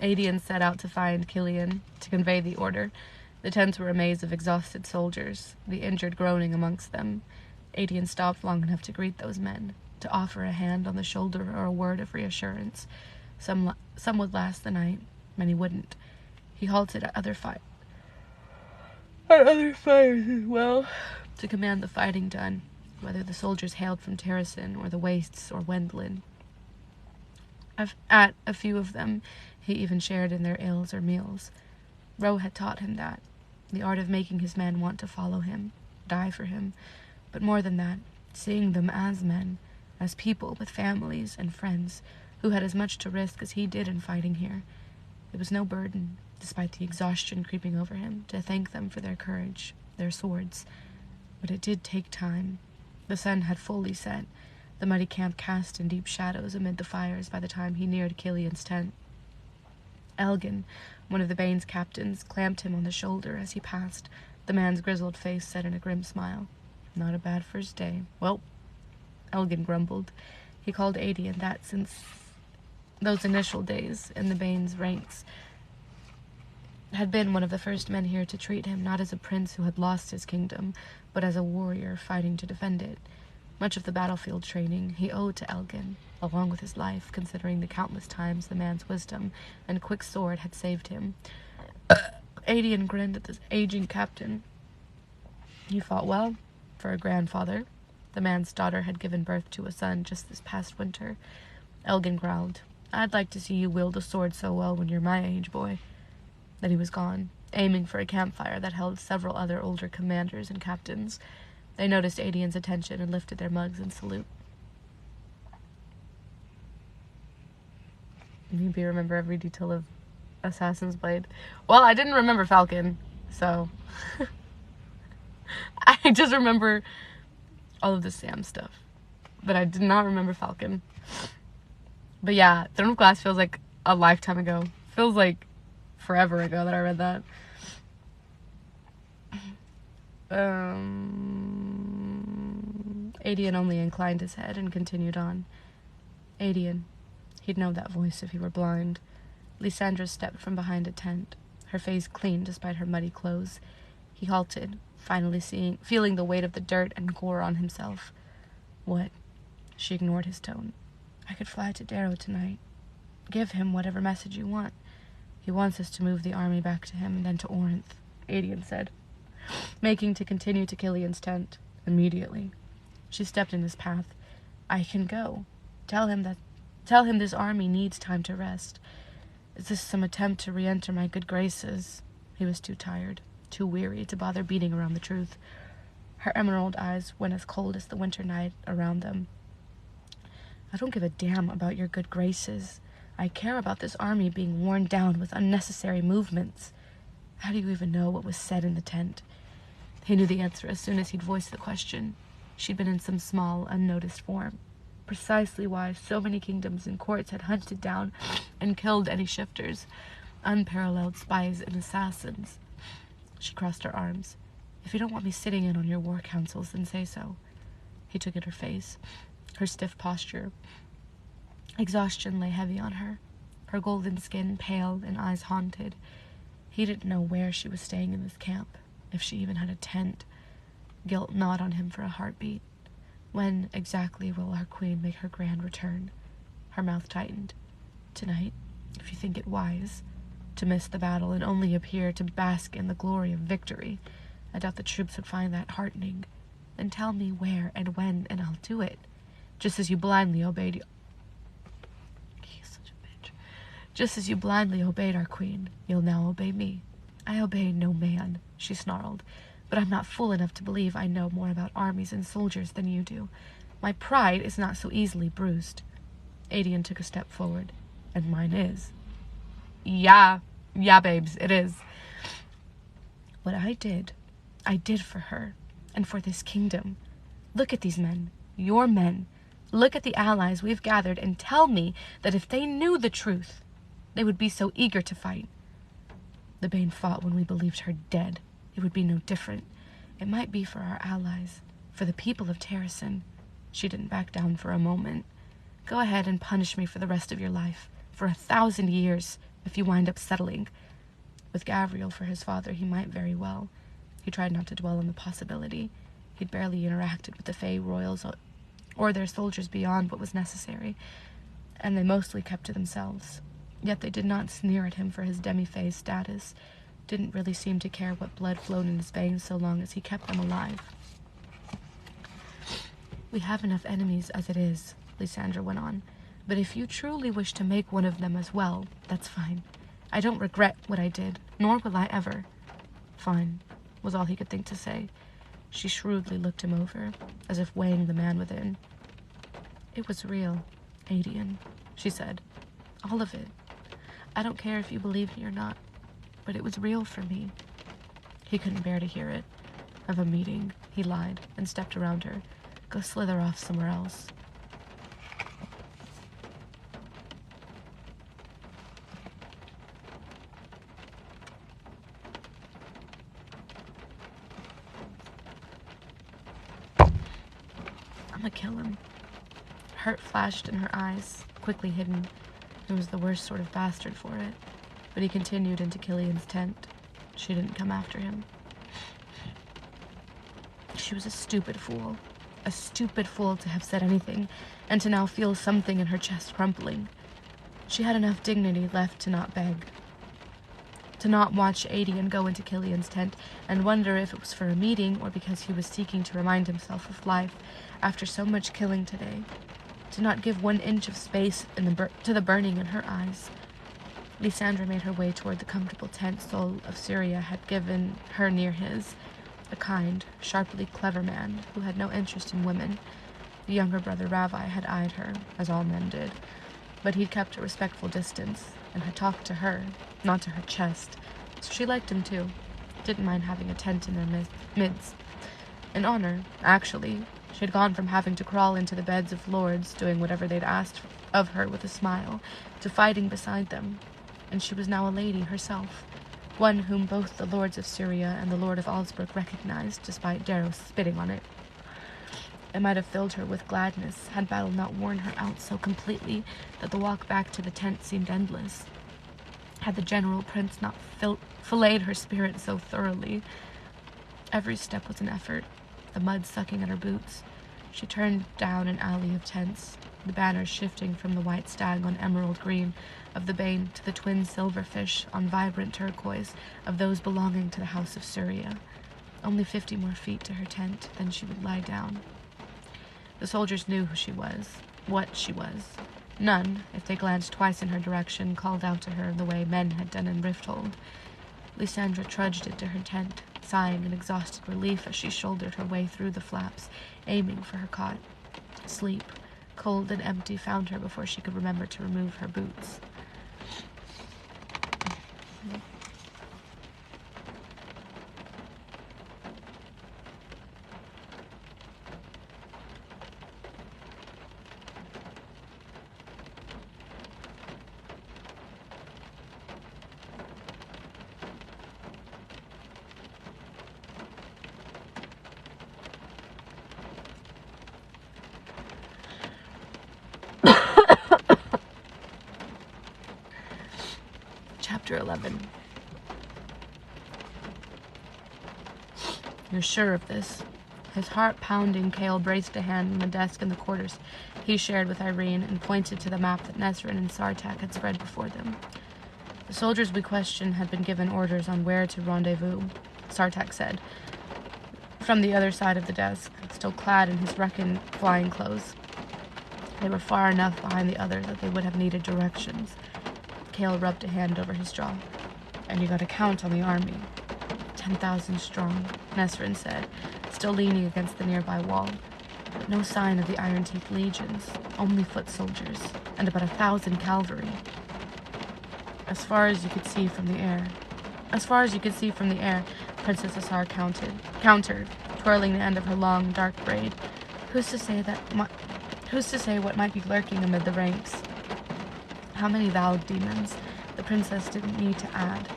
[SPEAKER 1] Adian set out to find Killian to convey the order. The tents were a maze of exhausted soldiers, the injured groaning amongst them. Adian stopped long enough to greet those men, to offer a hand on the shoulder or a word of reassurance. Some would last the night, many wouldn't. He halted at other fires as well, to command the fighting done, whether the soldiers hailed from Terracin or the Wastes or Wendlin. At a few of them, he even shared in their ills or meals. Ro had taught him that, the art of making his men want to follow him, die for him, but more than that, seeing them as men, as people with families and friends who had as much to risk as he did in fighting here. It was no burden, despite the exhaustion creeping over him, to thank them for their courage, their swords. But it did take time. The sun had fully set, the muddy camp cast in deep shadows amid the fires by the time he neared Killian's tent. Elgin, one of the Bane's captains, clamped him on the shoulder as he passed. The man's grizzled face set in a grim smile. "Not a bad first day." "Well," Elgin grumbled. He called Adian that since those initial days in the Bane's ranks had been one of the first men here to treat him not as a prince who had lost his kingdom, but as a warrior fighting to defend it. Much of the battlefield training he owed to Elgin, along with his life, considering the countless times the man's wisdom and quick sword had saved him. Adian grinned at this aging captain. He fought well, for a grandfather. The man's daughter had given birth to a son just this past winter. Elgin growled, "I'd like to see you wield a sword so well when you're my age, boy." Then he was gone, aiming for a campfire that held several other older commanders and captains. They noticed Adian's attention and lifted their mugs in salute. Maybe you remember every detail of Assassin's Blade. Well, I didn't remember Falcon, so I just remember all of the Sam stuff, but I did not remember Falcon. But yeah, Throne of Glass feels like a lifetime ago. Feels like forever ago that I read that. Adian only inclined his head and continued on. Adian. He'd know that voice if he were blind. Lysandra stepped from behind a tent, her face clean despite her muddy clothes. He halted, finally feeling the weight of the dirt and gore on himself. "What?" She ignored his tone. "I could fly to Darrow tonight. Give him whatever message you want. He wants us to move the army back to him and then to Orinth," Adian said, making to continue to Killian's tent. "Immediately." She stepped in his path. "I can go. Tell him this army needs time to rest. Is this some attempt to re-enter my good graces?" He was too tired, too weary to bother beating around the truth. Her emerald eyes went as cold as the winter night around them. "I don't give a damn about your good graces. I care about this army being worn down with unnecessary movements." How do you even know what was said in the tent? He knew the answer as soon as he'd voiced the question. She'd been in some small, unnoticed form. Precisely why so many kingdoms and courts had hunted down and killed any shifters, unparalleled spies and assassins. She crossed her arms. "If you don't want me sitting in on your war councils, then say so." He took at her face, her stiff posture. Exhaustion lay heavy on her, her golden skin pale and eyes haunted. He didn't know where she was staying in this camp, if she even had a tent. Guilt gnawed on him for a heartbeat. When exactly will our queen make her grand return? Her mouth tightened. "Tonight, if you think it wise, to miss the battle and only appear to bask in the glory of victory. I doubt the troops would find that heartening. Then tell me where and when, and I'll do it. Just as you blindly obeyed He's such a bitch. Just as you blindly obeyed our queen, you'll now obey me." "I obey no man," she snarled. "But I'm not fool enough to believe I know more about armies and soldiers than you do. My pride is not so easily bruised." Adian took a step forward. "And mine is." Yeah, babes, it is. "What I did for her, and for this kingdom. Look at these men, your men. Look at the allies we've gathered, and tell me that if they knew the truth, they would be so eager to fight. The Bane fought when we believed her dead. It would be no different. It might be for our allies, for the people of Terrasen." She didn't back down for a moment. "Go ahead and punish me for the rest of your life, for 1,000 years, if you wind up settling. With Gavriel for his father, he might very well." He tried not to dwell on the possibility. He'd barely interacted with the Fae royals or their soldiers beyond what was necessary, and they mostly kept to themselves. Yet they did not sneer at him for his demi-fae status, didn't really seem to care what blood flowed in his veins so long as he kept them alive. "We have enough enemies as it is," Lysandra went on, "but if you truly wish to make one of them as well, that's fine. I don't regret what I did, nor will I ever." "Fine," was all he could think to say. She shrewdly looked him over, as if weighing the man within. "It was real, Adian," she said. "All of it. I don't care if you believe me or not. But it was real for me. He couldn't bear to hear it. Of a meeting, he lied and stepped around her. Go slither off somewhere else. I'ma kill him. Hurt flashed in her eyes, quickly hidden. He was the worst sort of bastard for it. But he continued into Killian's tent. She didn't come after him. She was a stupid fool. A stupid fool to have said anything, and to now feel something in her chest crumpling. She had enough dignity left to not beg. To not watch Adian go into Killian's tent and wonder if it was for a meeting or because he was seeking to remind himself of life after so much killing today. To not give 1 inch of space to the burning in her eyes. Lysandra made her way toward the comfortable tent Sol of Syria had given her near his. A kind, sharply clever man who had no interest in women. The younger brother Ravi had eyed her, as all men did, but he'd kept a respectful distance, and had talked to her, not to her chest, so she liked him too. Didn't mind having a tent in their midst. An honor, actually. She had gone from having to crawl into the beds of lords, doing whatever they'd asked of her with a smile, to fighting beside them, and she was now a lady herself. One whom both the lords of Syria and the Lord of Alsbrook recognized, despite Darrow spitting on it. It might have filled her with gladness, had battle not worn her out so completely that the walk back to the tent seemed endless. Had the general prince not filleted her spirit so thoroughly. Every step was an effort, the mud sucking at her boots. She turned down an alley of tents, the banners shifting from the white stag on emerald green of the Bane to the twin silverfish on vibrant turquoise of those belonging to the House of Syria. Only 50 more feet to her tent, then she would lie down. The soldiers knew who she was, what she was. None, if they glanced twice in her direction, called out to her the way men had done in Rifthold. Lysandra trudged into her tent, sighing in exhausted relief as she shouldered her way through the flaps, aiming for her cot. Sleep, cold and empty, found her before she could remember to remove her boots. Chapter 11. You're sure of this? His heart pounding, Kale braced a hand on the desk in the quarters he shared with Irene and pointed to the map that Nesrin and Sartak had spread before them. The soldiers we questioned had been given orders on where to rendezvous, Sartak said, from the other side of the desk, still clad in his reckoned flying clothes. They were far enough behind the others that they would have needed directions. Kale rubbed a hand over his jaw. And you gotta count on the army. 10,000 strong, Nesrin said, still leaning against the nearby wall. No sign of the Iron Teeth legions, only foot soldiers, and about 1,000 cavalry. As far as you could see from the air, Princess Asar countered, twirling the end of her long, dark braid. Who's to say what might be lurking amid the ranks? How many vowed demons? The princess didn't need to add.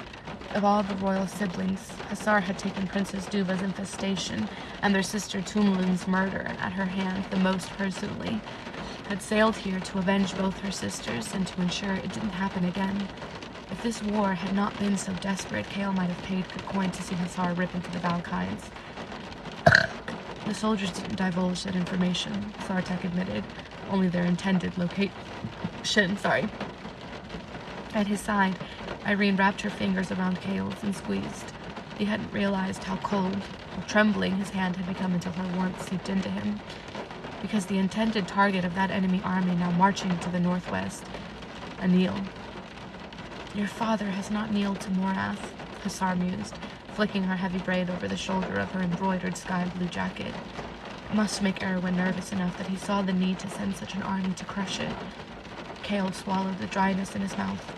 [SPEAKER 1] Of all the royal siblings, Hasar had taken Princess Duva's infestation and their sister Tumlun's murder at her hand the most personally, had sailed here to avenge both her sisters and to ensure it didn't happen again. If this war had not been so desperate, Kale might have paid good coin to see Hasar rip into the Valkynes. The soldiers didn't divulge that information, Sartak admitted, only their intended location. At his side, Irene wrapped her fingers around Kale's and squeezed. He hadn't realized how cold, how trembling his hand had become until her warmth seeped into him. Because the intended target of that enemy army now marching to the northwest, Anil. Your father has not kneeled to Morath, Hasar mused, flicking her heavy braid over the shoulder of her embroidered sky-blue jacket. It must make Erwin nervous enough that he saw the need to send such an army to crush it. Kale swallowed the dryness in his mouth.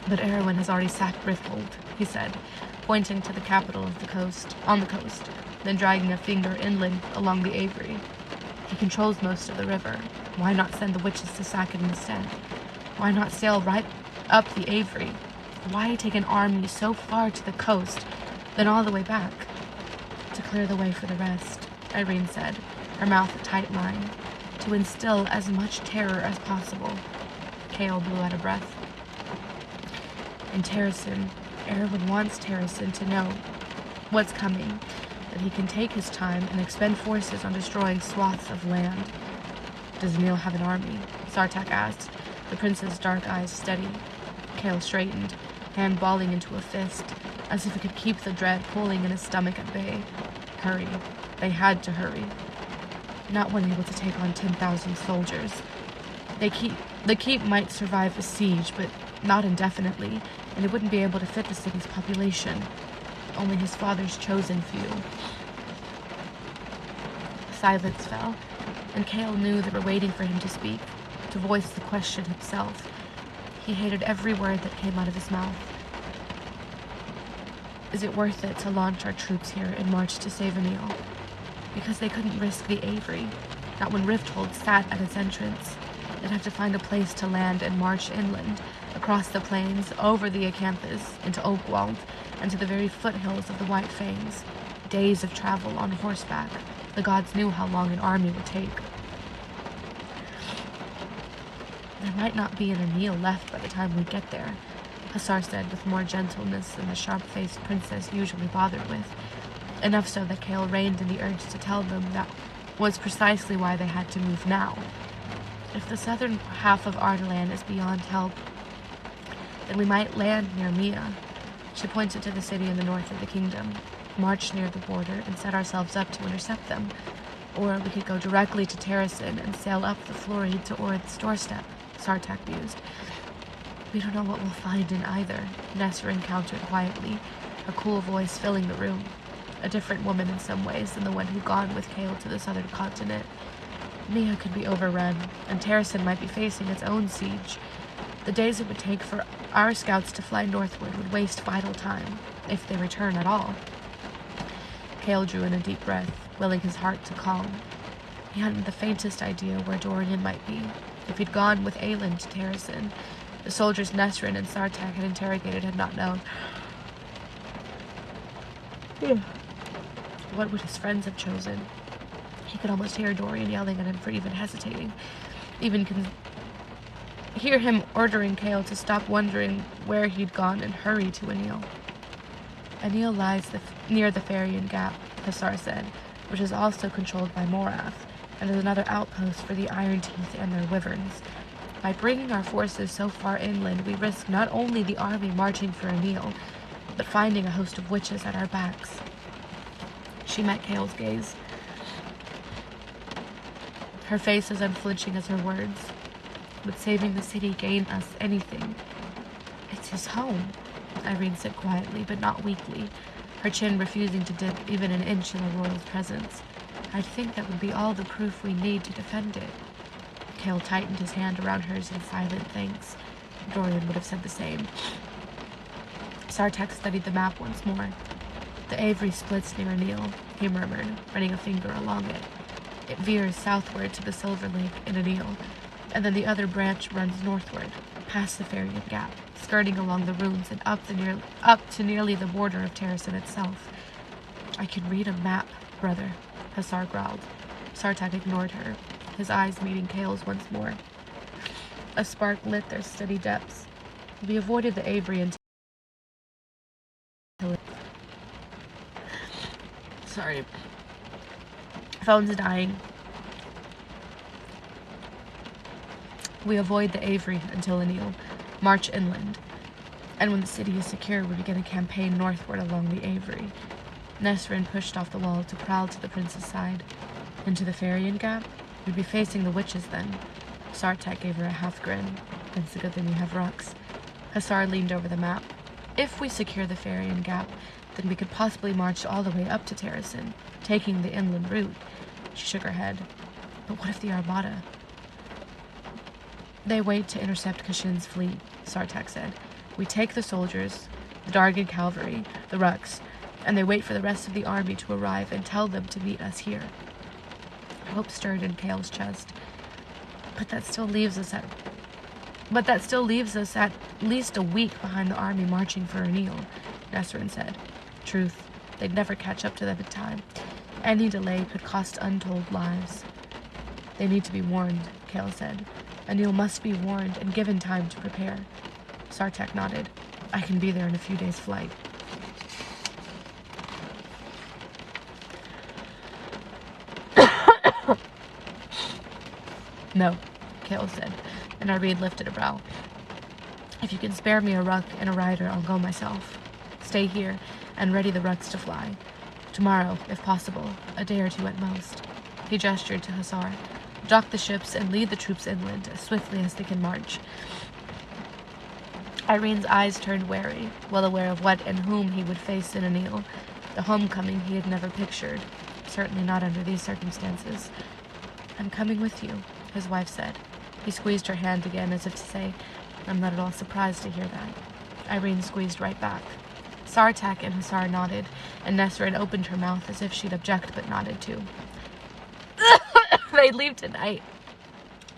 [SPEAKER 1] But Erwin has already sacked Rifthold, he said, pointing to the capital of the coast, on the coast, then dragging a finger inland along the Avery. He controls most of the river. Why not send the witches to sack it instead? Why not sail right up the Avery? Why take an army so far to the coast, then all the way back? To clear the way for the rest, Irene said, her mouth a tight line. To instill as much terror as possible. KO blew out a breath. And Terrasen, Erwin wants Terrasen to know what's coming, that he can take his time and expend forces on destroying swaths of land. Does Anil have an army? Sartak asked, the prince's dark eyes steady. Kale straightened, hand balling into a fist, as if it could keep the dread pulling in his stomach at bay. Hurry. They had to hurry. Not when able to take on 10,000 soldiers. The keep might survive a siege, but not indefinitely, and it wouldn't be able to fit the city's population. Only his father's chosen few. Silence fell, and Kale knew they were waiting for him to speak, to voice the question himself. He hated every word that came out of his mouth. Is it worth it to launch our troops here and march to save Anil? Because they couldn't risk the Avery, not when Rifthold sat at its entrance. They'd have to find a place to land and march inland, across the plains, over the Acanthus, into Oakwald, and to the very foothills of the White Fangs. Days of travel on horseback. The gods knew how long an army would take. There might not be an Anil left by the time we get there, Hussar said with more gentleness than the sharp-faced princess usually bothered with. Enough so that Kale reined in the urge to tell them that was precisely why they had to move now. If the southern half of Ardalan is beyond help, then we might land near Mia. She pointed to the city in the north of the kingdom, march near the border, and set ourselves up to intercept them. Or we could go directly to Terrasen and sail up the Floride to Orid's doorstep, Sartak mused. We don't know what we'll find in either, Nesrin countered quietly, her cool voice filling the room. A different woman in some ways than the one who'd gone with Kale to the southern continent. Mia could be overrun, and Terrasen might be facing its own siege. The days it would take for our scouts to fly northward would waste vital time, if they return at all. Kale drew in a deep breath, willing his heart to calm. He hadn't the faintest idea where Dorian might be. If he'd gone with Aelin to Terrasen, the soldiers Nesrin and Sartak had interrogated had not known. What would his friends have chosen? He could almost hear Dorian yelling at him for even hesitating. Hear him ordering Kale to stop wondering where he'd gone and hurry to Anil. Anil lies near the Farian Gap, Hussar said, which is also controlled by Morath, and is another outpost for the Iron Teeth and their wyverns. By bringing our forces so far inland, we risk not only the army marching for Anil, but finding a host of witches at our backs. She met Kale's gaze, her face as unflinching as her words. Would saving the city gain us anything? It's his home, Irene said quietly, but not weakly, her chin refusing to dip even an inch in the royal's presence. I think that would be all the proof we need to defend it. Kale tightened his hand around hers in silent thanks. Dorian would have said the same. Sartak studied the map once more. The Avery splits near Anil, he murmured, running a finger along it. It veers southward to the Silver Lake in Anil, and then the other branch runs northward, past the Farian Gap, skirting along the ruins and up to nearly the border of Terrasen itself. I can read a map, brother, Hussar growled. Sartak ignored her, his eyes meeting Kale's once more. A spark lit their steady depths. We avoided the Avery until... Sorry. Phone's dying. We avoid the Avery until Anil, march inland, and when the city is secure, we begin a campaign northward along the Avery. Nesrin pushed off the wall to prowl to the prince's side. Into the Farian Gap? We'd be facing the witches then. Sartak gave her a half grin. It's a good thing we have rocks. Hussar leaned over the map. If we secure the Farian Gap, then we could possibly march all the way up to Terrasen, taking the inland route. She shook her head. But what if the Armada? They wait to intercept Kashin's fleet, Sartak said. We take the soldiers, the Dargan cavalry, the Rucks, and they wait for the rest of the army to arrive and tell them to meet us here. Hope stirred in Kale's chest. But that still leaves us at least a week behind the army marching for Anil, Nesrin said. Truth, they'd never catch up to them in time. Any delay could cost untold lives. They need to be warned, Kale said. Anil must be warned and given time to prepare. Sartek nodded. I can be there in a few days' flight. No, Kale said, and Arvid lifted a brow. If you can spare me a ruck and a rider, I'll go myself. Stay here and ready the rucks to fly. Tomorrow, if possible, a day or two at most. He gestured to Hussar. Dock the ships and lead the troops inland as swiftly as they can march. Irene's eyes turned wary, well aware of what and whom he would face in Anil, the homecoming he had never pictured, certainly not under these circumstances. I'm coming with you, his wife said. He squeezed her hand again as if to say, I'm not at all surprised to hear that. Irene squeezed right back. Sartek and Hussar nodded, and Nesrin opened her mouth as if she'd object but nodded too. They'd leave tonight,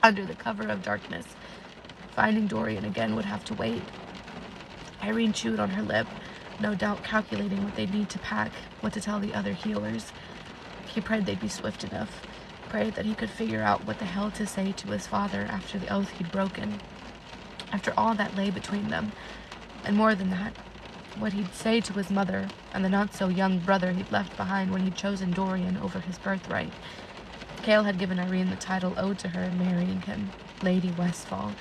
[SPEAKER 1] under the cover of darkness. Finding Dorian again would have to wait. Irene chewed on her lip, no doubt calculating what they'd need to pack, what to tell the other healers. He prayed they'd be swift enough, prayed that he could figure out what the hell to say to his father after the oath he'd broken. After all that lay between them, and more than that, what he'd say to his mother and the not-so-young brother he'd left behind when he'd chosen Dorian over his birthright. Kale had given Irene the title owed to her in marrying him, Lady Westfall.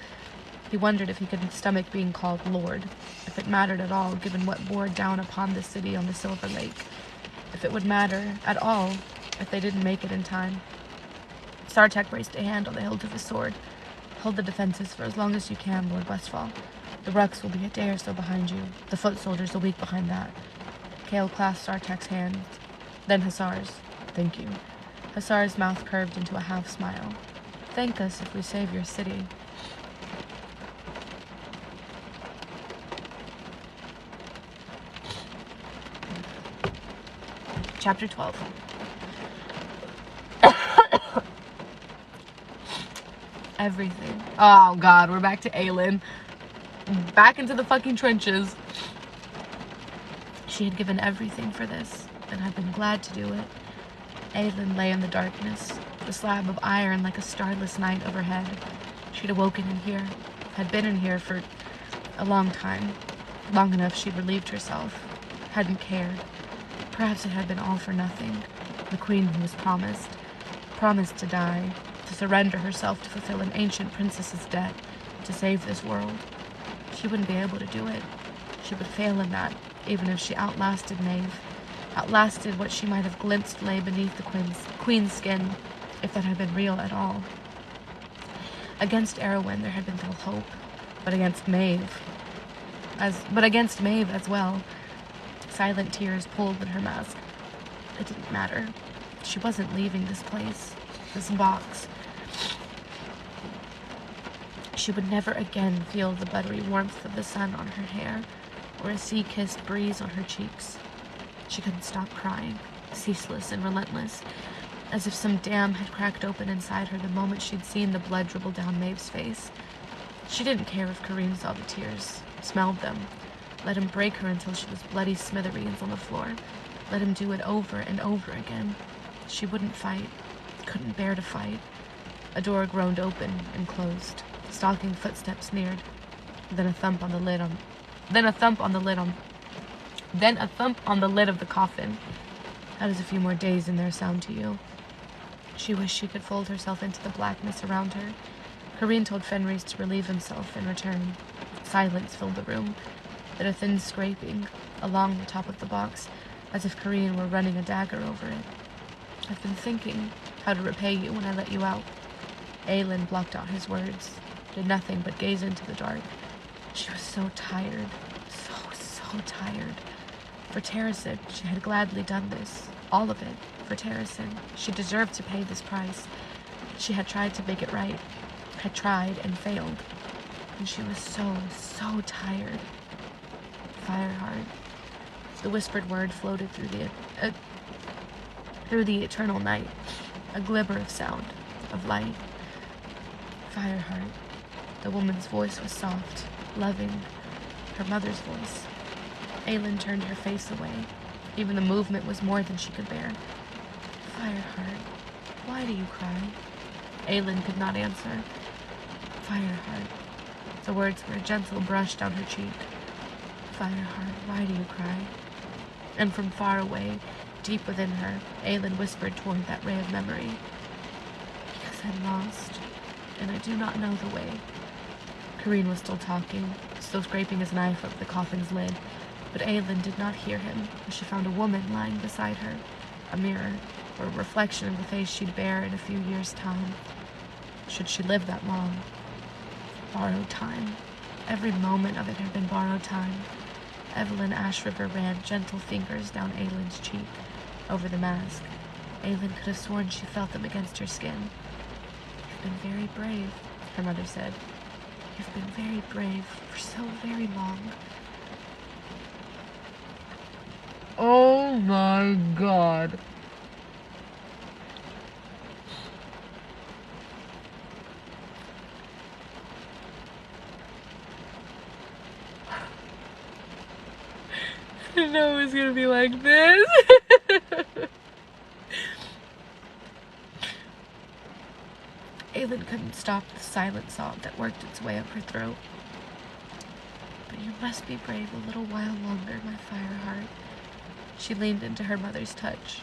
[SPEAKER 1] He wondered if he could stomach being called Lord, if it mattered at all given what bore down upon the city on the Silver Lake, if it would matter at all if they didn't make it in time. Sartek braced a hand on the hilt of his sword. Hold the defenses for as long as you can, Lord Westfall. The Rucks will be a day or so behind you, the foot soldiers a week behind that. Kale clasped Sartek's hand, then Hussar's. Thank you. Hussar's mouth curved into a half-smile. Thank us if we save your city. Chapter 12. Everything. Oh god, we're back to Aelin. Back into the fucking trenches. She had given everything for this, and had been glad to do it. Aelin lay in the darkness, the slab of iron like a starless night overhead. She'd awoken in here, had been in here for a long time, long enough she'd relieved herself, hadn't cared. Perhaps it had been all for nothing. The queen who was promised to die, to surrender herself to fulfill an ancient princess's debt, to save this world. She wouldn't be able to do it. She would fail in that, even if she outlasted Maeve, outlasted what she might have glimpsed lay beneath the queen's skin, if that had been real at all. Against Erwin there had been no hope, but against Maeve as well. Silent tears pulled at her mask. It didn't matter. She wasn't leaving this place, this box. She would never again feel the buttery warmth of the sun on her hair, or a sea-kissed breeze on her cheeks. She couldn't stop crying, ceaseless and relentless, as if some dam had cracked open inside her the moment she'd seen the blood dribble down Maeve's face. She didn't care if Kareem saw the tears, smelled them, let him break her until she was bloody smithereens on the floor, let him do it over and over again. She wouldn't fight, couldn't bear to fight. A door groaned open and closed. Stalking footsteps neared. Then a thump on the lid of the coffin. How does a few more days in there sound to you? She wished she could fold herself into the blackness around her. Kareen told Fenris to relieve himself in return. Silence filled the room, then a thin scraping along the top of the box, as if Kareen were running a dagger over it. I've been thinking how to repay you when I let you out. Aelin blocked out his words, did nothing but gaze into the dark. She was so tired, so tired. For Terrasen, she had gladly done this, all of it, for Terrasen. She deserved to pay this price. She had tried to make it right, had tried and failed. and she was so tired. Fireheart. The whispered word floated through the eternal night, a glimmer of sound, of light. Fireheart. The woman's voice was soft, loving, her mother's voice. Aelin turned her face away. Even the movement was more than she could bear. Fireheart, why do you cry? Aelin could not answer. Fireheart. The words were a gentle brush down her cheek. Fireheart, why do you cry? And from far away, deep within her, Aelin whispered toward that ray of memory. Because I'm lost, and I do not know the way. Kareen was still talking, still scraping his knife over the coffin's lid, but Aelin did not hear him as she found a woman lying beside her, a mirror, or a reflection of the face she'd bear in a few years' time. Should she live that long? Borrowed time. Every moment of it had been borrowed time. Evelyn Ashriver ran gentle fingers down Aelin's cheek, over the mask. Aelin could have sworn she felt them against her skin. You've been very brave, her mother said. You've been very brave for so very long.
[SPEAKER 2] Oh my God.
[SPEAKER 1] I didn't know it was gonna be like this. Aelin couldn't stop the silent sob that worked its way up her throat. But you must be brave a little while longer, my Fireheart. She leaned into her mother's touch.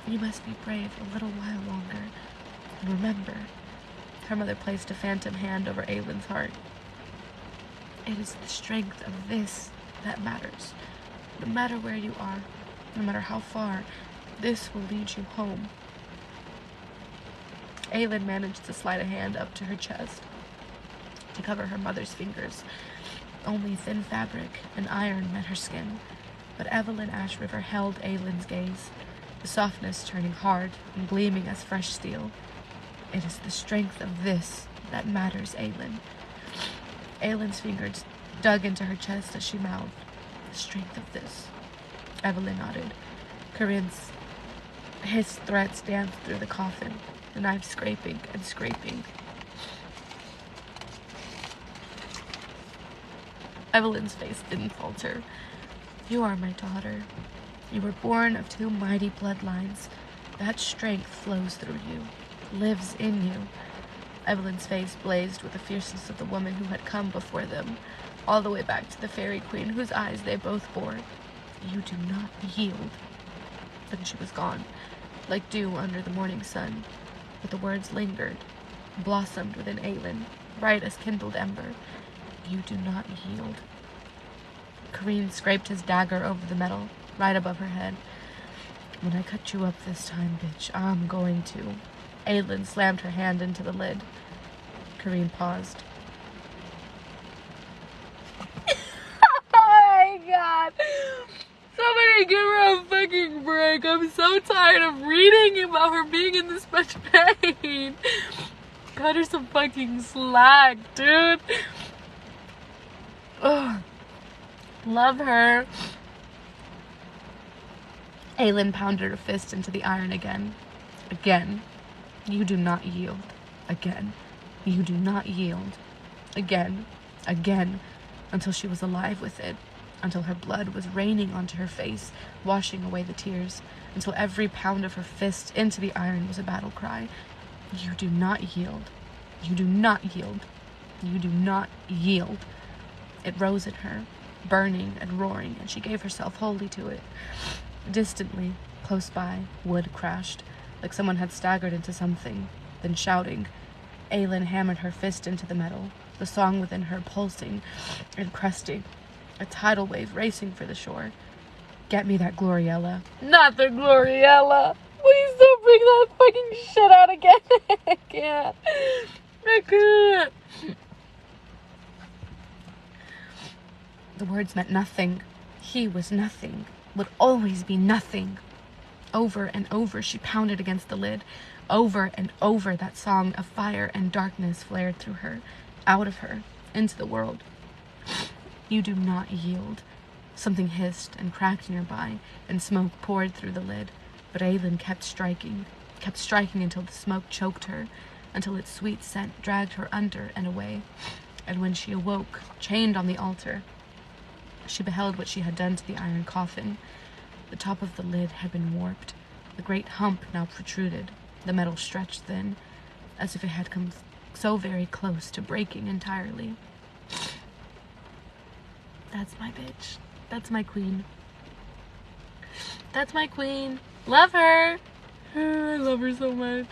[SPEAKER 1] You must be brave a little while longer. And remember, her mother placed a phantom hand over Aelin's heart. It is the strength of this that matters. No matter where you are, no matter how far, this will lead you home. Aelin managed to slide a hand up to her chest to cover her mother's fingers. Only thin fabric and iron met her skin, but Evelyn Ashriver held Aelin's gaze, the softness turning hard and gleaming as fresh steel. It is the strength of this that matters, Aelin. Aelin's fingers dug into her chest as she mouthed, the strength of this. Evelyn nodded. Corinne's hissed threats danced through the coffin, the knife scraping and scraping. Evelyn's face didn't falter. You are my daughter. You were born of two mighty bloodlines. That strength flows through you, lives in you. Evelyn's face blazed with the fierceness of the woman who had come before them, all the way back to the fairy queen whose eyes they both bore. You do not yield. Then she was gone, like dew under the morning sun. But the words lingered, blossomed within Aelin, bright as kindled ember. You do not yield. Kareen scraped his dagger over the metal, right above her head. When I cut you up this time, bitch, I'm going to. Aelin slammed her hand into the lid. Kareen paused.
[SPEAKER 2] Oh my God. Somebody give her a fucking break. I'm so tired of reading about her being in this much pain. Cut her some fucking slack, dude. Ugh. Love her.
[SPEAKER 1] Aelin pounded her fist into the iron again. Again. You do not yield. Again. You do not yield. Again. Again. Until she was alive with it. Until her blood was raining onto her face, washing away the tears. Until every pound of her fist into the iron was a battle cry. You do not yield. You do not yield. You do not yield. It rose in her, burning and roaring, and she gave herself wholly to it. Distantly, close by, wood crashed, like someone had staggered into something. Then shouting, Aelin hammered her fist into the metal, the song within her pulsing and cresting, a tidal wave racing for the shore. Get me that Gloriella.
[SPEAKER 2] Not the Gloriella. Please don't bring that fucking shit out again. I can't. I can't.
[SPEAKER 1] The words meant nothing. He was nothing, would always be nothing. Over and over she pounded against the lid. Over and over that song of fire and darkness flared through her, out of her, into the world. You do not yield. Something hissed and cracked nearby, and smoke poured through the lid, but Aelin kept striking until the smoke choked her, until its sweet scent dragged her under and away. And when she awoke, chained on the altar, she beheld what she had done to the iron coffin. The top of the lid had been warped. The great hump now protruded, the metal stretched thin, as if it had come so very close to breaking entirely. That's my bitch. That's my queen. That's my queen. Love her. I love her so much.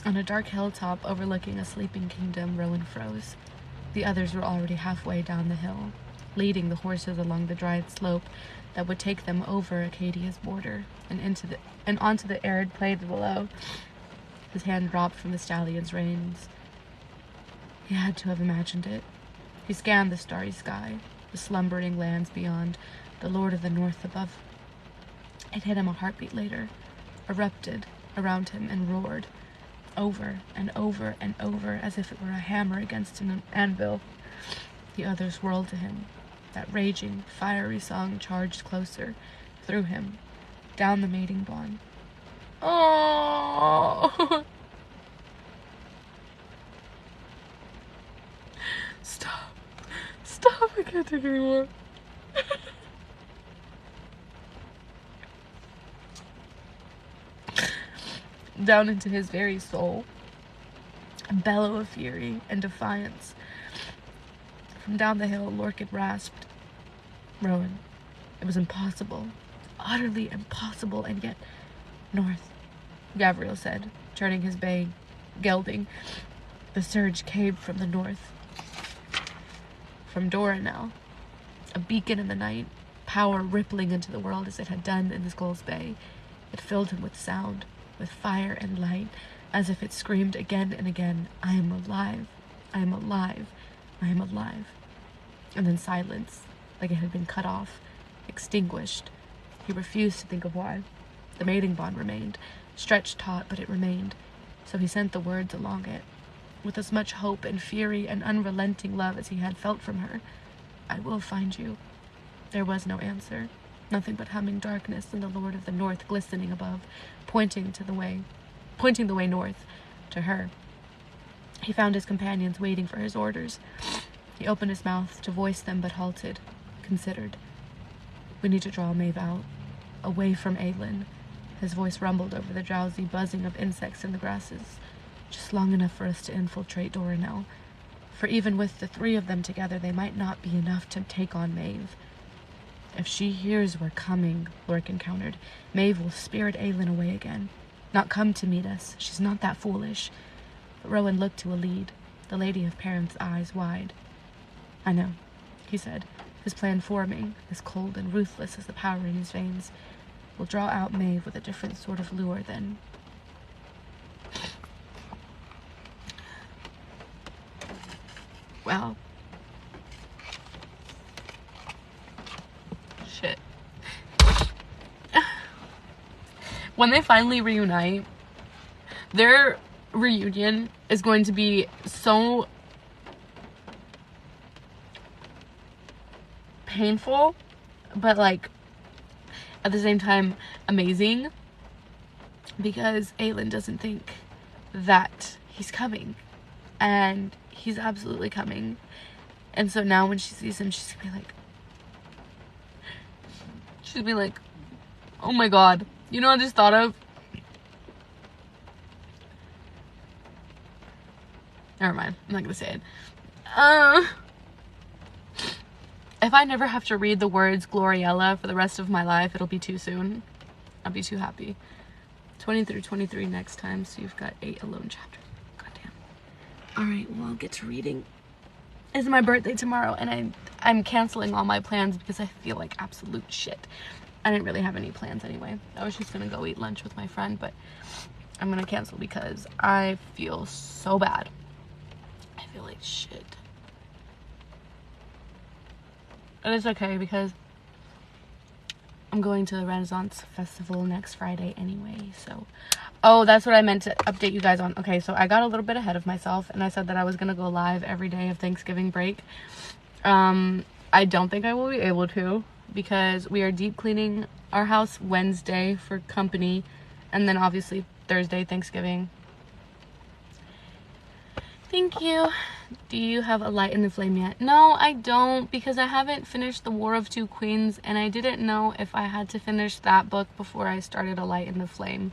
[SPEAKER 1] On a dark hilltop overlooking a sleeping kingdom, Rowan froze. The others were already halfway down the hill, leading the horses along the dried slope that would take them over Acadia's border and onto the arid plains below. His hand dropped from the stallion's reins. He had to have imagined it. He scanned the starry sky, the slumbering lands beyond, the Lord of the North above. It hit him a heartbeat later, erupted around him and roared, over and over and over, as if it were a hammer against an anvil. The others whirled to him. That raging, fiery song charged closer, through him, down the mating bond. Oh! Stop. Stop, I can't take anymore. Down into his very soul, a bellow of fury and defiance. From down the hill, Lorcan rasped, "Rowan, it was impossible, utterly impossible, and yet..." "North," Gabriel said, turning his bay, gelding. The surge came from the north. From Doranel, a beacon in the night, power rippling into the world as it had done in the Skull's Bay. It filled him with sound, with fire and light, as if it screamed again and again, "I am alive, I am alive, I am alive." And then silence, like it had been cut off, extinguished. He refused to think of why. The mating bond remained, stretched taut, but it remained. So he sent the words along it, with as much hope and fury and unrelenting love as he had felt from her. "I will find you." There was no answer. Nothing but humming darkness and the Lord of the North glistening above, pointing the way north, to her. He found his companions waiting for his orders. He opened his mouth to voice them, but halted, considered. "We need to draw Maeve out, away from Aelin." His voice rumbled over the drowsy buzzing of insects in the grasses. "Just long enough for us to infiltrate Doranel. For even with the three of them together, they might not be enough to take on Maeve." "If she hears we're coming," Lorcan countered, "Maeve will spirit Aelin away again. Not come to meet us. She's not that foolish." But Rowan looked to a lead, the Lady of Parent's eyes wide. "I know," he said, his plan forming, as cold and ruthless as the power in his veins. "We'll draw out Maeve with a different sort of lure then." Well, shit. When they finally reunite, their reunion is going to be so painful, but like at the same time amazing, because Aelin doesn't think that he's coming, and he's absolutely coming. And so now when she sees him, she's gonna be like, "Oh my god, you know what I just thought of?" Never mind, I'm not gonna say it. If I never have to read the words Gloriella for the rest of my life, it'll be too soon. I'll be too happy. 20 through 23 next time, so you've got 8 alone chapters. Goddamn. Alright, well, I'll get to reading. It's my birthday tomorrow, and I'm canceling all my plans because I feel like absolute shit. I didn't really have any plans anyway. I was just gonna go eat lunch with my friend, but I'm gonna cancel because I feel so bad. I feel like shit. And it's okay because I'm going to the Renaissance Festival next Friday anyway, so Oh, that's what I meant to update you guys on. Okay, so I got a little bit ahead of myself, and I said that I was gonna go live every day of Thanksgiving break. I don't think I will be able to, because we are deep cleaning our house Wednesday for company, and then obviously Thursday, Thanksgiving. Thank you. Do you have a light in the flame yet? No, I don't, because I haven't finished The War of Two Queens, and I didn't know if I had to finish that book before I started A Light in the Flame.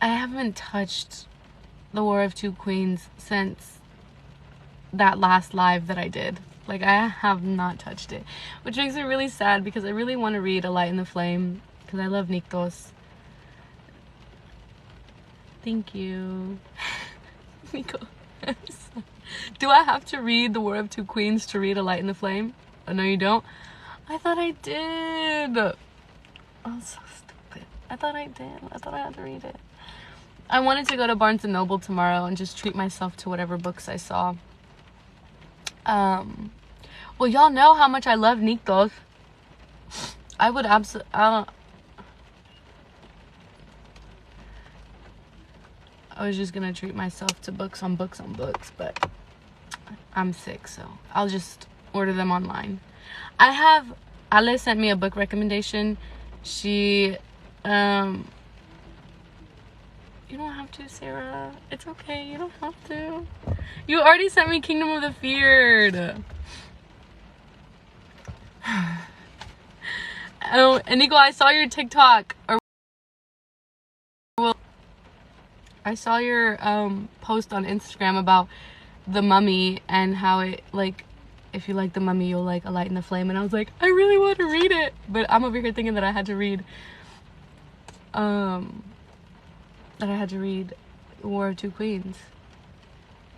[SPEAKER 1] I haven't touched The War of Two Queens since that last live that I did. Like, I have not touched it, which makes it really sad, because I really want to read A Light in the Flame, because I love Niktos. Thank you. Nico. Do I have to read The War of Two Queens to read A Light in the Flame? Oh, no, you don't? I thought I did. Oh, so stupid. I thought I did. I thought I had to read it. I wanted to go to Barnes & Noble tomorrow and just treat myself to whatever books I saw. Well, y'all know how much I love Niktos. I would absolutely... I was just gonna treat myself to books on books, but I'm sick, so I'll just order them online. Ale sent me a book recommendation. She, you don't have to, Sarah. It's okay, you don't have to. You already sent me Kingdom of the Feared. Oh, and Nico, I saw your TikTok. I saw your post on Instagram about The Mummy and how it, like, if you like The Mummy, you'll like A Light in the Flame. And I was like, I really want to read it. But I'm over here thinking that I had to read War of Two Queens.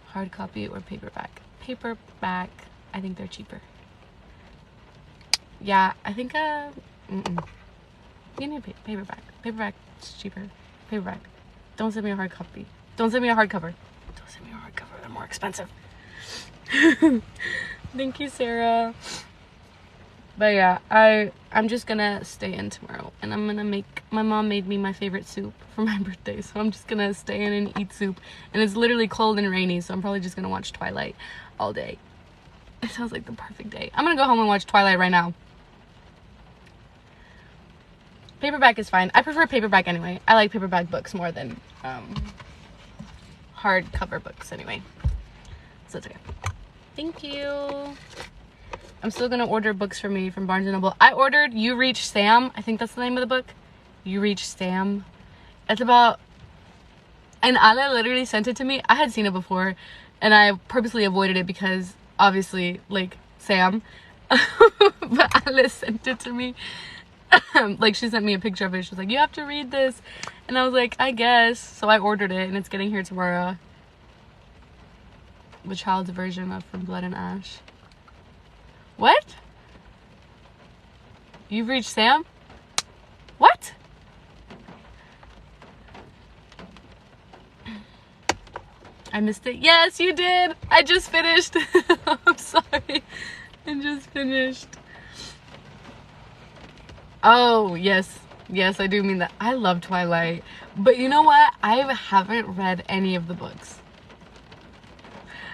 [SPEAKER 1] Hard copy or paperback? Paperback. I think they're cheaper. Yeah, I think you need paperback. Paperback's cheaper. Paperback. Don't send me a hard copy. Don't send me a hardcover. Don't send me a hardcover. They're more expensive. Thank you, Sarah. But yeah, I'm just gonna stay in tomorrow, and I'm gonna make, my mom made me my favorite soup for my birthday, so I'm just gonna stay in and eat soup. And it's literally cold and rainy, so I'm probably just gonna watch Twilight all day. It sounds like the perfect day. I'm gonna go home and watch Twilight right now. Paperback is fine. I prefer paperback anyway. I like paperback books more than hardcover books anyway. So it's okay. Thank you. I'm still gonna order books for me from Barnes & Noble. I ordered You Reach Sam. I think that's the name of the book. You Reach Sam. It's about... And Ale literally sent it to me. I had seen it before, and I purposely avoided it because, obviously, like, Sam. But Ale sent it to me. Like, she sent me a picture of it. She was like, you have to read this. And I was like, I guess. So I ordered it, and it's getting here tomorrow. The child's version of From Blood and Ash. What? You've reached Sam? What? I missed it. Yes, you did. I just finished. I'm sorry. I just finished. Oh, yes. Yes, I do mean that. I love Twilight. But you know what? I haven't read any of the books.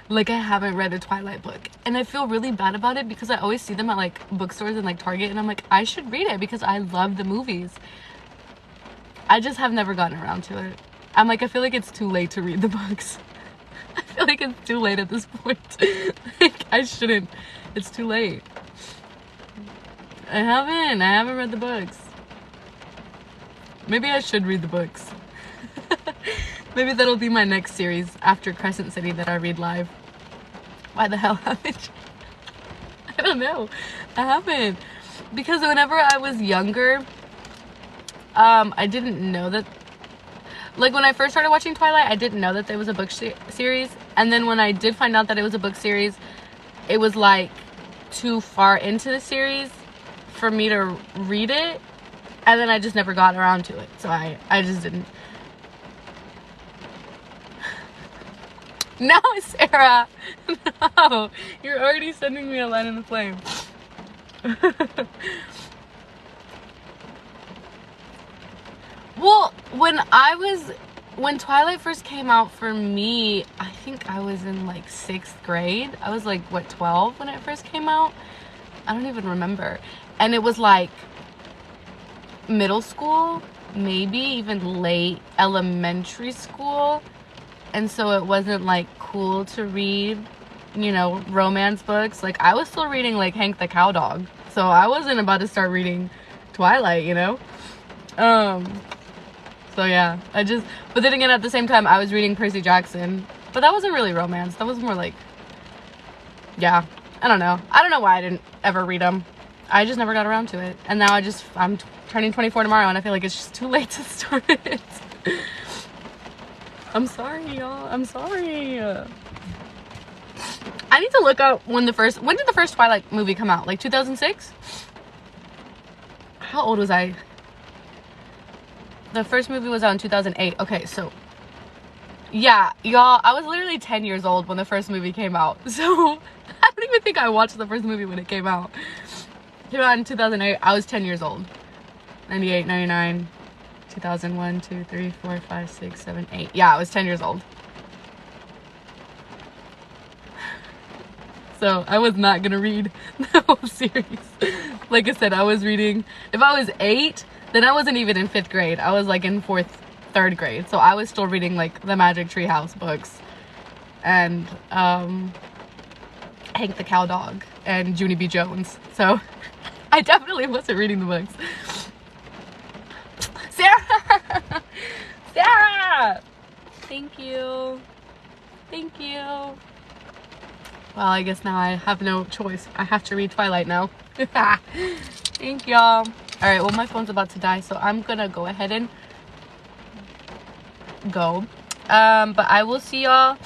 [SPEAKER 1] Like, I haven't read a Twilight book. And I feel really bad about it because I always see them at, like, bookstores and, like, Target. And I'm like, I should read it because I love the movies. I just have never gotten around to it. I'm like, I feel like it's too late to read the books. I feel like it's too late at this point. Like, I shouldn't. It's too late. I haven't read the books. Maybe I should read the books. Maybe that'll be my next series after Crescent City that I read live. Why the hell haven't you? I don't know. I haven't. Because whenever I was younger, I didn't know that... Like, when I first started watching Twilight, I didn't know that there was a book series. And then when I did find out that it was a book series, it was, like, too far into the series for me to read it, and then I just never got around to it, so I just didn't. No, Sarah, no, you're already sending me A Light in the Flame.
[SPEAKER 2] Well, when Twilight first came out for me, I think I was in like 6th grade. I was like, what, 12 when it first came out? I don't even remember. And it was like middle school, maybe even late elementary school. And so it wasn't like cool to read, you know, romance books. Like I was still reading like Hank the Cowdog. So I wasn't about to start reading Twilight, you know? So yeah, but then again, at the same time, I was reading Percy Jackson, but that wasn't really romance. That was more like, yeah, I don't know why I didn't ever read them. I just never got around to it. And now I'm turning 24 tomorrow, and I feel like it's just too late to start it. I'm sorry, y'all. I'm sorry. I need to look up when did the first Twilight movie come out? Like 2006? How old was I? The first movie was out in 2008. Okay, so yeah, y'all, I was literally 10 years old when the first movie came out. So I don't even think I watched the first movie when it came out. It came out in 2008. I was 10 years old. 98, 99, 2001, 2, 3, 4, 5, 6, 7, 8. Yeah, I was 10 years old. So I was not gonna read the whole series. Like I said, I was reading, if I was 8, then I wasn't even in 5th grade. I was like in 3rd grade. So I was still reading like the Magic Tree House books and Hank the Cowdog and Junie B. Jones. So I definitely wasn't reading the books. Sarah! Sarah! Thank you. Thank you. Well, I guess now I have no choice. I have to read Twilight now. Thank y'all. Alright, well, my phone's about to die, so I'm gonna go ahead and go. But I will see y'all.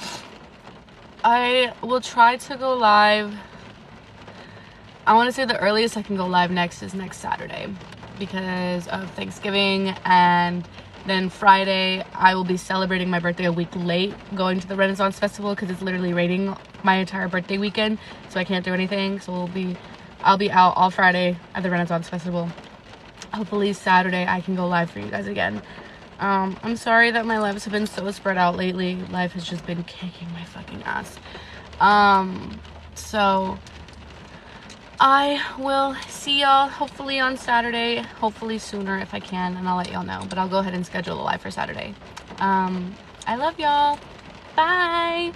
[SPEAKER 2] I will try to go live. I want to say the earliest I can go live next is next Saturday because of Thanksgiving, and then Friday I will be celebrating my birthday a week late, going to the Renaissance Festival because it's literally raining my entire birthday weekend, so I can't do anything. So I'll be out all Friday at the Renaissance Festival. Hopefully Saturday I can go live for you guys again. I'm sorry that my lives have been so spread out lately. Life has just been kicking my fucking ass. So I will see y'all hopefully on Saturday, hopefully sooner if I can, and I'll let y'all know, but I'll go ahead and schedule a live for Saturday. I love y'all. Bye.